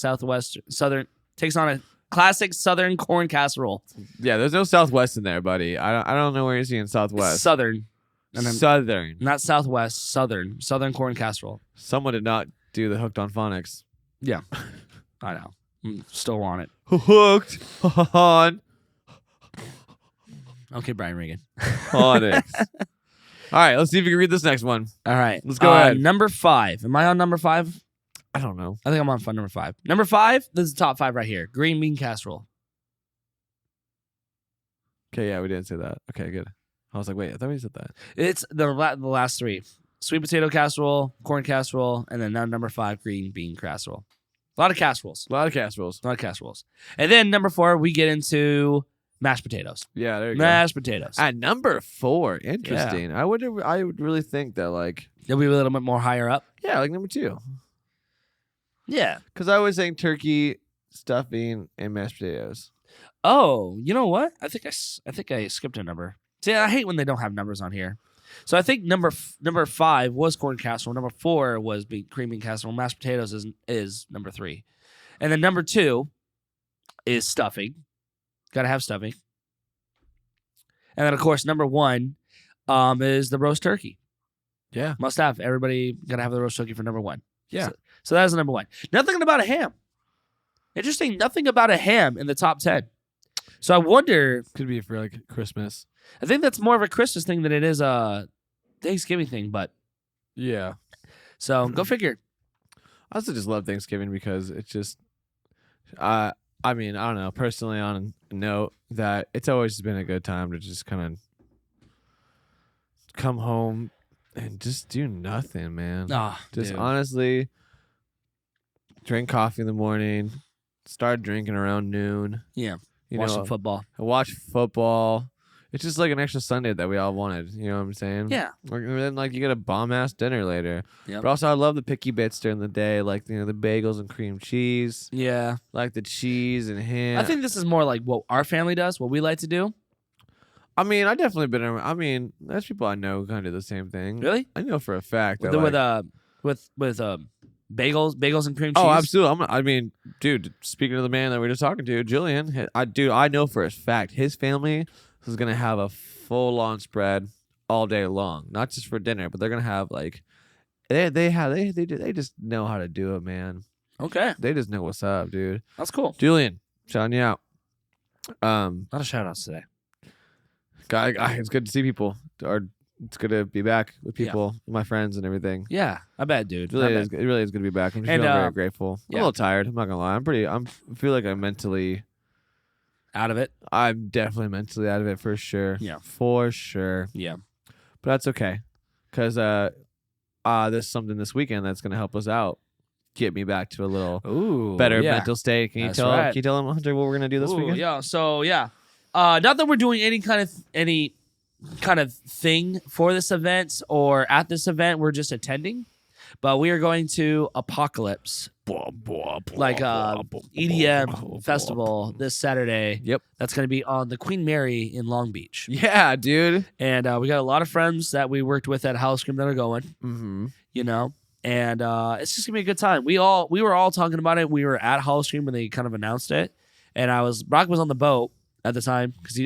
classic southern corn casserole. Yeah, there's no Southwest in there, buddy. I don't know where you're seeing Southwest. Southern. And then, Southern. not southwest, southern corn casserole. Someone did not do the hooked on phonics. Yeah. I know. Still want it. Hooked on Okay, Brian Regan. phonics. All right, let's see if you can read this next one. All right. Let's go ahead. Number 5. Am I on number 5? I don't know. I think I'm on number 5. Number 5, this is the top 5 right here. Green bean casserole. Okay, yeah, we didn't say that. Okay, good. I was like, wait, I thought we said that. It's the last 3. Sweet potato casserole, corn casserole, and then now number 5, green bean casserole. A lot of casseroles. A lot of casseroles. And then number 4, we get into mashed potatoes. Yeah, there you go. Mashed potatoes. At number 4, interesting. I would really think that like They'll be a little bit more higher up. yeah, like number 2. Yeah. Because I was saying turkey, stuffing, and mashed potatoes. Oh, you know what? I think I skipped a number. See, I hate when they don't have numbers on here. So I think number 5 was corn casserole. Number 4 was cream bean casserole. Mashed potatoes is number 3, and then number 2 is stuffing. Got to have stuffing, and then of course number 1 is the roast turkey. Yeah. Must have. Everybody got to have the roast turkey for number 1. Yeah. So that is number 1. Nothing about a ham. Interesting. Nothing about a ham in the top 10. So I wonder. Could be for like Christmas. I think that's more of a Christmas thing than it is a Thanksgiving thing. But Yeah. so go figure. I also just love Thanksgiving because it's just I mean, I don't know, personally on a note that it's always been a good time to just kind of come home and just do nothing, man. Just honestly drink coffee in the morning, start drinking around noon. Yeah. You Watch know, some football. watch football. It's just like an extra Sunday that we all wanted. You know what I'm saying? Yeah. And then like you get a bomb ass dinner later. Yep. But also I love the picky bits during the day, like the bagels and cream cheese, Yeah. like the cheese and ham. I think this is more like what our family does, what we like to do. I mean, I definitely been around. I mean, there's people I know who kind of do the same thing. Really? I know for a fact that With bagels and cream cheese. oh, absolutely. I mean, dude, speaking of the man that we were just talking to, Julian, I know for a fact his family is gonna have a full on spread all day long, not just for dinner, but they're gonna have like they just know how to do it, man. Okay. They just know what's up, dude. That's cool. Julian, shouting you out. A lot of shout outs today. Guy, it's good to see people. Or it's good to be back with people, my friends and everything. Yeah. I bet, dude. It really is good to be back. I'm just And, feeling very grateful. I'm yeah. a little tired. I'm not gonna lie. I feel like I'm mentally Out of it. I'm definitely mentally out of it for sure. Yeah. For sure. Yeah. But that's okay. Cause there's something this weekend that's gonna help us out. Get me back to a little better mental state. Can you That's tell right. Can you tell them, Hunter, what we're gonna do this weekend? Yeah. So yeah. Not that we're doing any kind of thing for this event or at this event. We're just attending. But we are going to Apocalypse, like EDM festival this Saturday. Yep. That's going to be on the Queen Mary in Long Beach. Yeah, dude. And we got a lot of friends that we worked with at House Scream that are going, Mm-hmm. you know, and it's just going to be a good time. We were all talking about it. We were at House Scream when they kind of announced it. And Brock was on the boat at the time because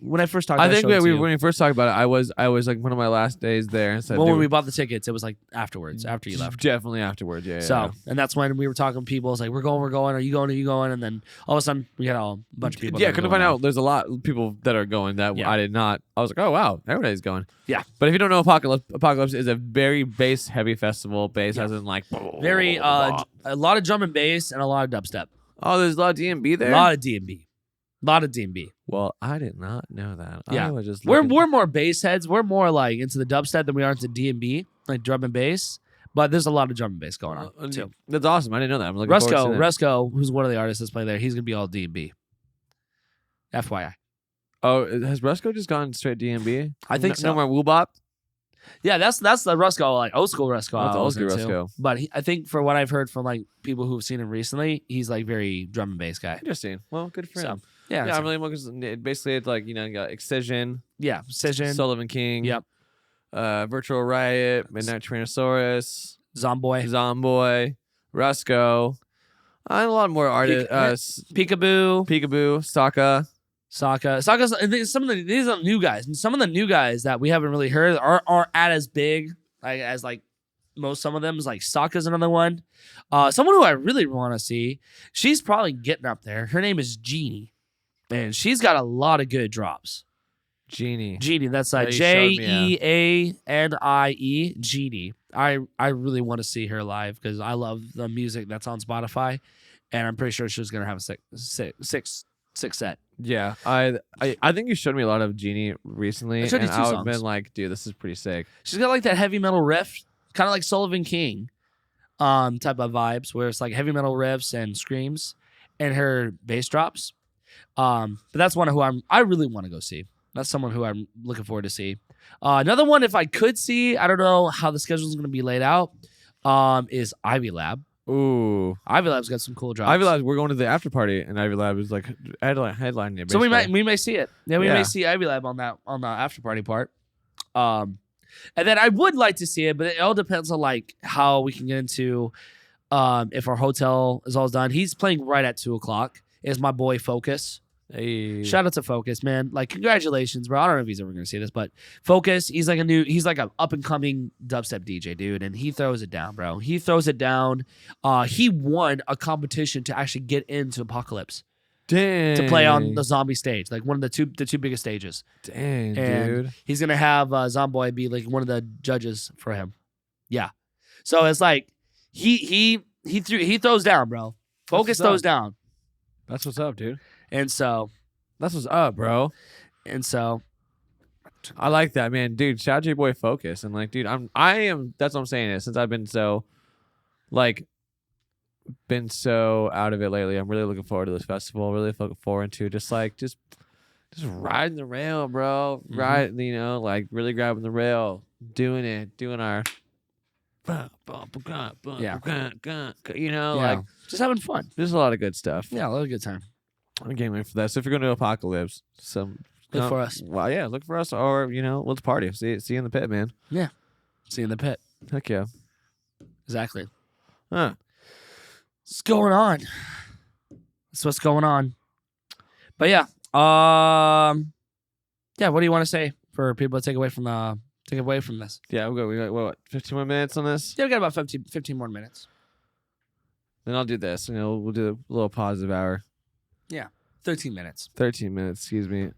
when I first talked, I think when when we first talked about it, I was like one of my last days there and said, when we bought the tickets, it was like afterwards, after you left. Definitely afterwards, yeah. And that's when we were talking to people. It's like, we're going. Are you going? Are you going? And then all of a sudden, we had a bunch of people. Yeah, couldn't find out. There's a lot of people that are going that I did not. I was like, oh wow, everybody's going. Yeah. But if you don't know, Apocalypse is a very bass heavy festival. Bass as in like very a lot of drum and bass and a lot of dubstep. Oh, there's a lot of D&B there. A lot of D&B. Well, I did not know that. Yeah, I was just we're more bass heads. We're more like into the dubstep than we are into D&B, like drum and bass. But there's a lot of drum and bass going on too. That's awesome. I didn't know that. I'm looking forward to that. Rusco, who's one of the artists that's playing there, he's gonna be all D&B. FYI. Oh, has Rusco just gone straight D&B? I think so. No more Woobop? Yeah, that's the Rusco, like old school Rusco. That's old school Rusco. But I think for what I've heard from like people who've seen him recently, he's like very drum and bass guy. Interesting. Well, good for him. Yeah, I'm really looking. Basically, it's like you got Excision. Yeah, Excision. Sullivan King. Yep. Virtual Riot. Midnight Tyrannosaurus. Zomboy. Rusco. And a lot more artists. Peekaboo. Sokka's these are new guys, and some of the new guys that we haven't really heard aren't as big as like some of them is like Sokka's another one. Someone who I really want to see. She's probably getting up there. Her name is Jeannie, and she's got a lot of good drops. Jeannie. That's Jeanie. Jeannie. I really want to see her live because I love the music that's on Spotify, and I'm pretty sure she's gonna have a six set. Yeah, I think you showed me a lot of Jeannie recently, and I would have been like, dude, this is pretty sick. She's got like that heavy metal riff, kind of like Sullivan King, type of vibes, where it's like heavy metal riffs and screams, and her bass drops. But that's one who I really want to go see. That's someone who I'm looking forward to see. Another one, if I could see, I don't know how the schedule is going to be laid out, is Ivy Lab. Ooh, Ivy Lab's got some cool drops. Ivy Lab, we're going to the after party, and Ivy Lab is like headlining it. So we may see it. Yeah, we may see Ivy Lab on the after party part. And then I would like to see it, but it all depends on like how we can get into if our hotel is all done. He's playing right at 2:00. Is my boy Focus. Hey. Shout out to Focus, man. Like, congratulations, bro. I don't know if he's ever gonna see this, but Focus, he's like an up and coming dubstep DJ, dude, and he throws it down, bro. He throws it down. He won a competition to actually get into Apocalypse. Dang. To play on the zombie stage, like one of the two biggest stages. Dang, and dude. He's gonna have Zomboy be like one of the judges for him. Yeah. So it's like he throws down, bro. Focus throws down. That's what's up, dude. And so that's what's up, bro. And so I like that, man, dude. Shout out to your boy Focus, and like, dude, I am. That's what I'm saying. Is since I've been so out of it lately, I'm really looking forward to this festival. Really looking forward to just riding the rail, bro. Mm-hmm. Ride, like really grabbing the rail, doing our. Like just having fun. There's a lot of good stuff. Yeah, a lot of good time. I'm getting ready for that. So if you're going to Apocalypse, look for us. Well, yeah, look for us, or let's party. See you in the pit, man. Yeah, see you in the pit. Heck yeah, exactly. Huh? What's going on? That's what's going on. But yeah, What do you want to say for people to take away from this? Yeah, we got what 15 more minutes on this. Yeah, we got about 15 more minutes. Then I'll do this. We'll do a little positive hour. Yeah, 13 minutes. 13 minutes, excuse me.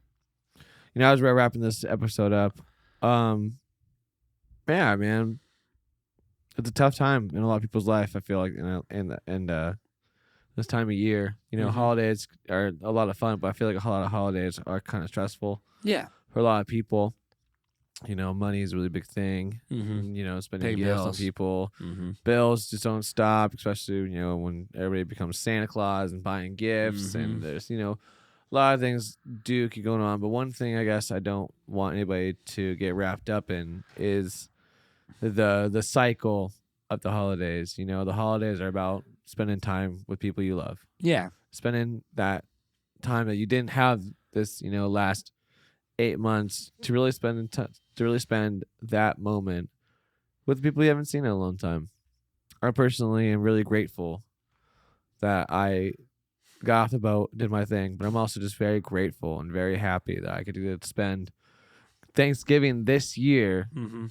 As we're wrapping this episode up, yeah, man, it's a tough time in a lot of people's life. I feel like, and this time of year, holidays are a lot of fun, but I feel like a lot of holidays are kind of stressful. Yeah, for a lot of people. Money is a really big thing. Mm-hmm. Spending gifts on people. Mm-hmm. Bills just don't stop, especially, when everybody becomes Santa Claus and buying gifts. Mm-hmm. And there's, a lot of things keep going on. But one thing I guess I don't want anybody to get wrapped up in is the cycle of the holidays. The holidays are about spending time with people you love. Yeah. Spending that time that you didn't have this, last 8 months to really spend that moment with the people you haven't seen in a long time. I personally am really grateful that I got off the boat, did my thing. But I'm also just very grateful and very happy that I could get to spend Thanksgiving this year Mm-hmm.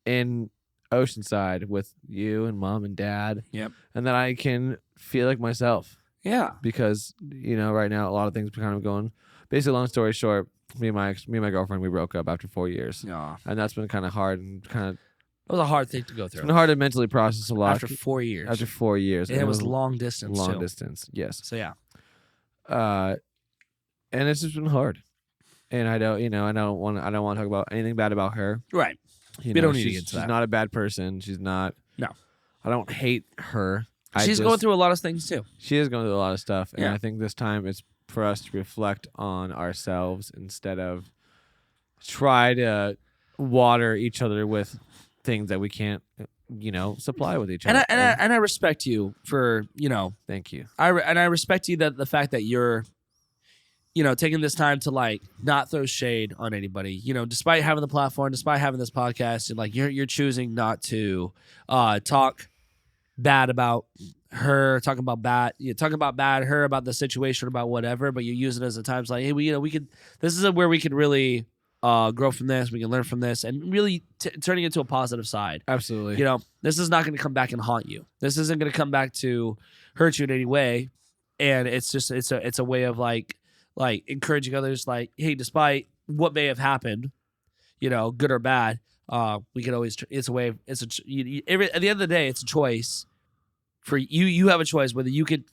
in Oceanside with you and mom and dad. Yep. And that I can feel like myself. Yeah. Because, right now a lot of things are kind of going. Basically, long story short, me and my girlfriend, we broke up after 4 years. Yeah. And that's been kind of hard and kind of. It was a hard thing to go It's through. been hard to mentally process a lot. After 4 years. After 4 years. And it was long distance, Long too. distance, yes. So, yeah. And it's just been hard. And I don't want to talk about anything bad about her. Right. We don't need to get into She's that. not a bad person. She's not. No. I don't hate her. She's going through a lot of things, too. She is going through a lot of stuff. And Yeah. I think this time it's for us to reflect on ourselves instead of try to water each other with things that we can't, supply with each other. And I respect you for, Thank you. I respect you that the fact that you're, taking this time to like not throw shade on anybody. Despite having the platform, despite having this podcast, and like you're choosing not to talk bad about her, talk about bad her about the situation, about whatever. But you use it as a time like, hey, we could. This is where we could really grow from this. We can learn from this, and really turning it to a positive side. Absolutely. This is not going to come back and haunt you. This isn't going to come back to hurt you in any way. And it's just it's a way of like encouraging others. Like, hey, despite what may have happened, good or bad, we can always. It's a way. At the end of the day, it's a choice for you. You have a choice whether you could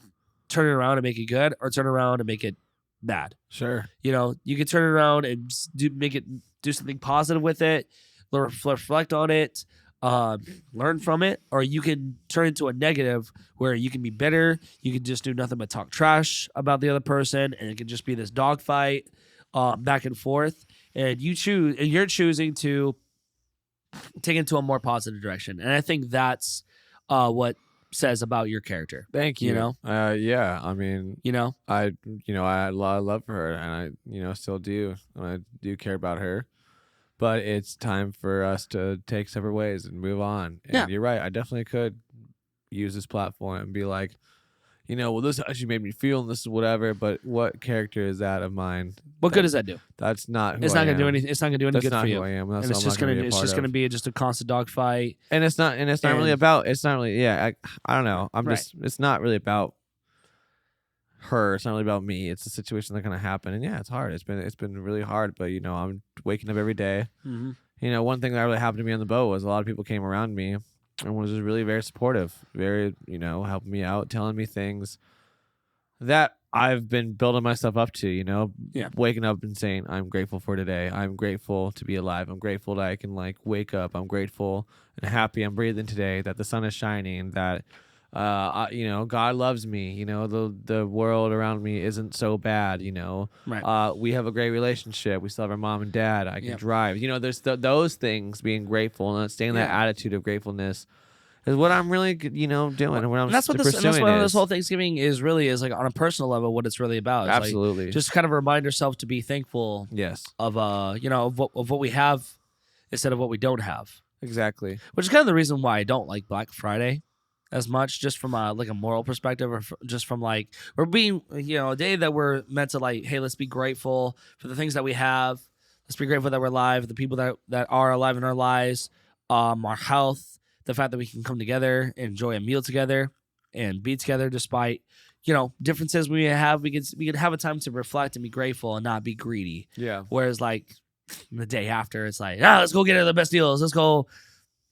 turn it around and make it good, or turn around and make it bad. Sure. You can turn it around and do something positive with it, reflect on it, learn from it, or you can turn it into a negative where you can be bitter. You can just do nothing but talk trash about the other person, and it can just be this dogfight back and forth. And you're choosing to take it to a more positive direction. And I think that's what says about your character. Thank you. Yeah. I mean, I love her, and I still do. And I do care about her, but it's time for us to take separate ways and move on. And Yeah. You're right. I definitely could use this platform and be like, well, this actually made me feel, and this is whatever. But what character is that of mine? What good does that do? That's not. Who It's I not gonna am. do anything. It's not gonna do any That's good not for who you. I am. That's And it's what I'm just not gonna be a it's part just of. gonna be just a constant dogfight. And it's not really about. It's not really. Yeah. I don't know. I'm Right. just. It's not really about her. It's not really about me. It's a situation that's gonna happen. And yeah, it's hard. It's been really hard. But I'm waking up every day. Mm-hmm. One thing that really happened to me on the boat was a lot of people came around me and was just really very supportive, very helping me out, telling me things that I've been building myself up to. Yeah. Waking up and saying I'm grateful for today. I'm grateful to be alive. I'm grateful that I can wake up. I'm grateful and happy I'm breathing today. That the sun is shining. That God loves me. The world around me isn't so bad. Right. We have a great relationship. We still have our mom and dad. I can Yep. drive. There's those things, being grateful and staying in that Yeah. attitude of gratefulness is what I'm really, doing, and what I'm And that's what pursuing this whole Thanksgiving is like on a personal level. What it's really about. It's like, Absolutely. just kind of remind yourself to be thankful Yes. of of what we have instead of what we don't have. Exactly. Which is kind of the reason why I don't like Black Friday as much, just from a moral perspective, or just from we're being a day that we're meant to hey, let's be grateful for the things that we have. Let's be grateful that we're alive, the people that are alive in our lives, our health, the fact that we can come together, enjoy a meal together, and be together despite differences we have. We could have a time to reflect and be grateful and not be greedy. Yeah. Whereas the day after, it's let's go get the best deals. Let's go.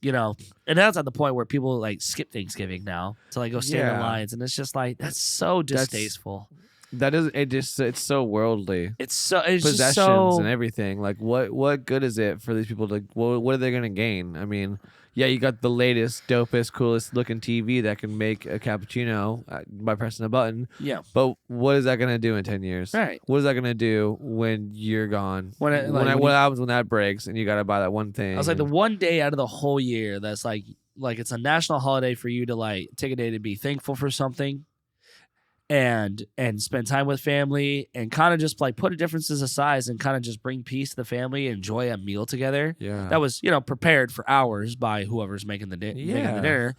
And that's at the point where people skip Thanksgiving now to go stand in Yeah. lines, and it's just that's so distasteful. That is it's so worldly. It's Possessions just so and everything. What good is it for these people to? What are they going to gain? I mean, yeah, you got the latest, dopest, coolest looking TV that can make a cappuccino by pressing a button. yeah. But what is that going to do in 10 years? Right. What is that going to do when you're gone? When What happens when that breaks and you got to buy that one thing? I was the one day out of the whole year that's it's a national holiday for you to take a day to be thankful for something, and spend time with family, and kind of just put differences aside and kind of just bring peace to the family, enjoy a meal together. Yeah. That was prepared for hours by whoever's making the dinner,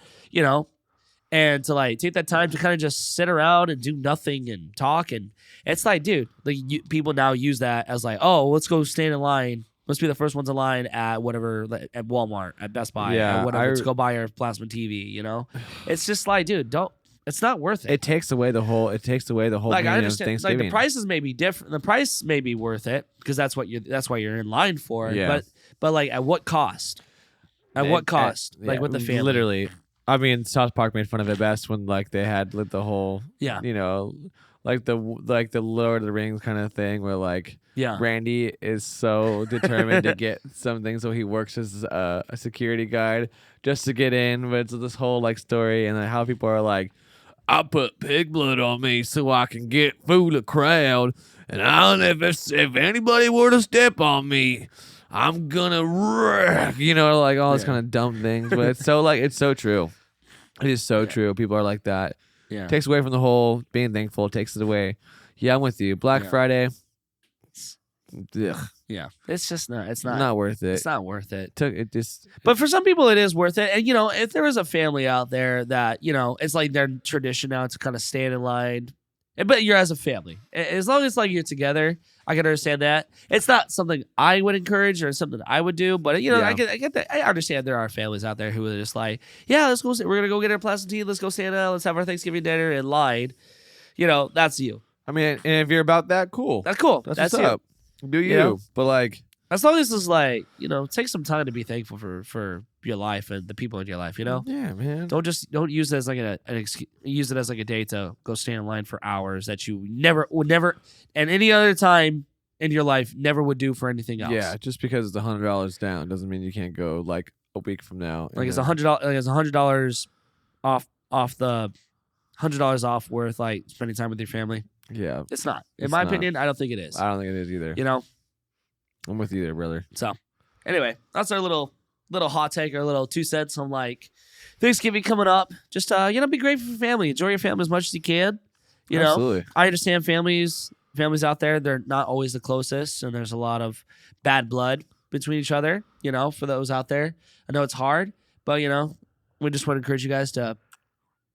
and to like take that time to kind of just sit around and do nothing and talk. And it's like, dude, like people now use that as like, oh, let's go stand in line. Let's be the first ones in line at whatever, like, at Walmart, at Best Buy, Yeah, at whatever. Let's go buy our plasma TV. You know, it's just like, dude, don't. It's not worth it. It takes away the whole. It takes away the whole. Like, I meaning of understand, like Thanksgiving. the prices may be different. The price may be worth it because that's what that's why you're in line for. Yeah. But like, at what cost? At what cost? Like with the family. Literally. I mean, South Park made fun of it best when like they had like, the whole. Yeah. You know, like the Lord of the Rings kind of thing where like. Yeah. Randy is so determined to get something, so he works as a security guard just to get in. But it's this whole like story and how people are like, I put pig blood on me so I can get fool the crowd, and if anybody were to step on me, I'm gonna wreck. You know, like all these kind of dumb things. But it's so like it's so true. It is so true. People are like that. Yeah. Takes away from the whole being thankful. Takes it away. Yeah, I'm with you. Black Friday. Ugh, Yeah. It's just not. It's not. not worth it. It's not worth it. It just But for some people, it is worth it. And, you know, if there is a family out there that, you know, it's like their tradition now to kind of stand in line, but you're as a family. As long as, like, you're together, I can understand that. It's not something I would encourage or something I would do, but, you know, Yeah. I get that. I understand there are families out there who are just like, yeah, let's go. We're going to go get our plastic tea. Let's go Santa. Let's have our Thanksgiving dinner in line. You know, that's you. I mean, and if you're about that, cool. That's cool. That's That's what's you. up. Do you? know? But like, As long as it's like, you know, take some time to be thankful for your life and the people in your life, you know? yeah, man. Don't use it as like an excuse. Use it as like a day to go stand in line for hours that you would never, and any other time in your life never would do for anything else. Yeah, just because it's $100 down doesn't mean you can't go like a week from now. like it's $100. Like it's $100 off the $100 off worth like spending time with your family. Yeah, It's not, in It's my not. opinion. I don't think it is. I don't think it is either. You know. I'm with you there, brother. So, anyway, that's our little hot take, our little 2 cents on like Thanksgiving coming up. Just you know, be grateful for family. Enjoy your family as much as you can. You know, Absolutely. I understand families out there, they're not always the closest, and there's a lot of bad blood between each other. You know, for those out there, I know it's hard, but you know, we just want to encourage you guys to,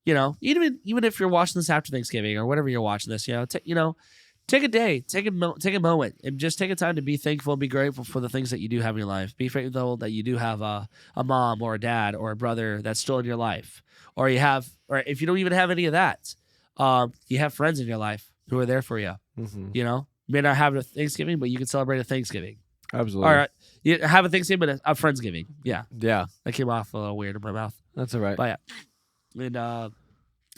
you know, even if you're watching this after Thanksgiving or whatever you're watching this, you know, take a day, take a moment, and just take a time to be thankful and be grateful for the things that you do have in your life. Be grateful that you do have a mom or a dad or a brother that's still in your life, or if you don't even have any of that, you have friends in your life who are there for you. Mm-hmm. You know, you may not have a Thanksgiving, but you can celebrate a Thanksgiving. Absolutely. All right, you have a Thanksgiving, but a Friendsgiving. Yeah, Yeah, that came off a little weird in my mouth, that's all right. but yeah,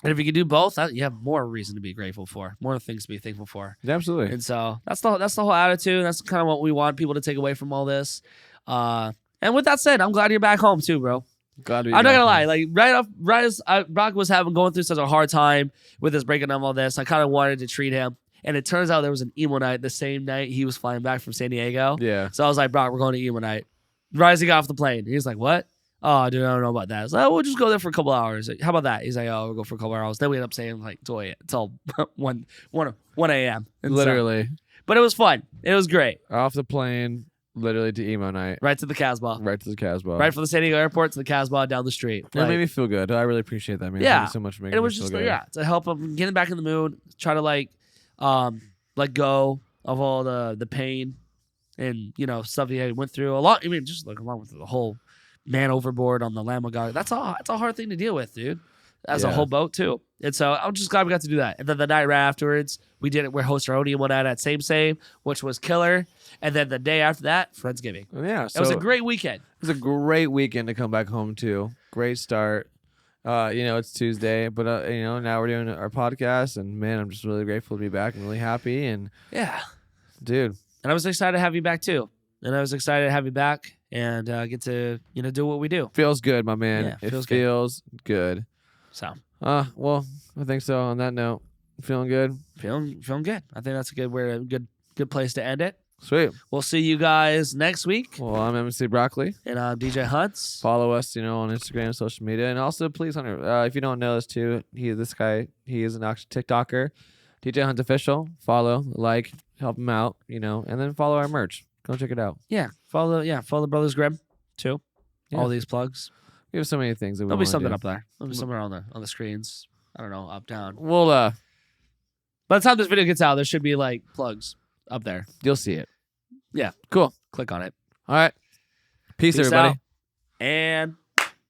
and if you can do both, you have more reason to be grateful for, more things to be thankful for. Yeah, absolutely. And so that's the whole attitude. That's kind of what we want people to take away from all this. And with that said, I'm glad you're back home too, bro. Glad to be I'm not back gonna lie. home. Like right as Brock was going through such a hard time with his breaking down all this, I kind of wanted to treat him. And it turns out there was an emo night the same night he was flying back from San Diego. Yeah. So I was like, Brock, we're going to emo night. Rising off the plane. He's like, what? Oh, dude, I don't know about that. I was like, we'll just go there for a couple hours. Like, how about that? He's like, oh, we'll go for a couple hours. Then we end up staying like till 1 a.m. And so- Literally but it was fun. It was great. off the plane, literally to emo night, Right to the Casbah. right to the Casbah. Right from the San Diego airport to the Casbah down the street. That Like, made me feel good. I really appreciate that, man. Yeah. Thank you so much for making and it me was feel just good. to help him getting back in the mood, try to let go of all the pain and stuff he went through. Just along with the whole man overboard on the Lamb of God. That's a hard thing to deal with, dude. As a Yeah. whole boat too. And so I'm just glad we got to do that. And then the night right afterwards, we hosted our own one night at Same, which was killer. And then the day after that, Friendsgiving. Yeah. So It was a great weekend. It was a great weekend to come back home to. Great start. It's Tuesday, but now we're doing our podcast, and man, I'm just really grateful to be back. I'm really happy, and Yeah. dude, And I was excited to have you back too. And I was excited to have you back and get to do what we do. feels good, my man. Yeah, it feels feels good. good. So Well, I think so. On that note, feeling good. feeling good. I think that's a good place to end it. Sweet. We'll see you guys next week. Well, I'm MC Broccoli. And I'm DJ Hunts. Follow us, on Instagram, social media, and also please, Hunter, if you don't know this too, he is an actual TikToker, DJ Hunt Official. Follow, help him out, and then follow our merch. Go check it out. Yeah. Follow the Brothers Grimm too. Yeah. All these plugs. We have so many things that we There'll be wanna something do. up there. There'll be somewhere on the screens. I don't know, up, down. Well, By the time this video gets out, there should be like plugs up there. you'll see it. Yeah. Cool. Click on it. All right. Peace Peace everybody. out. And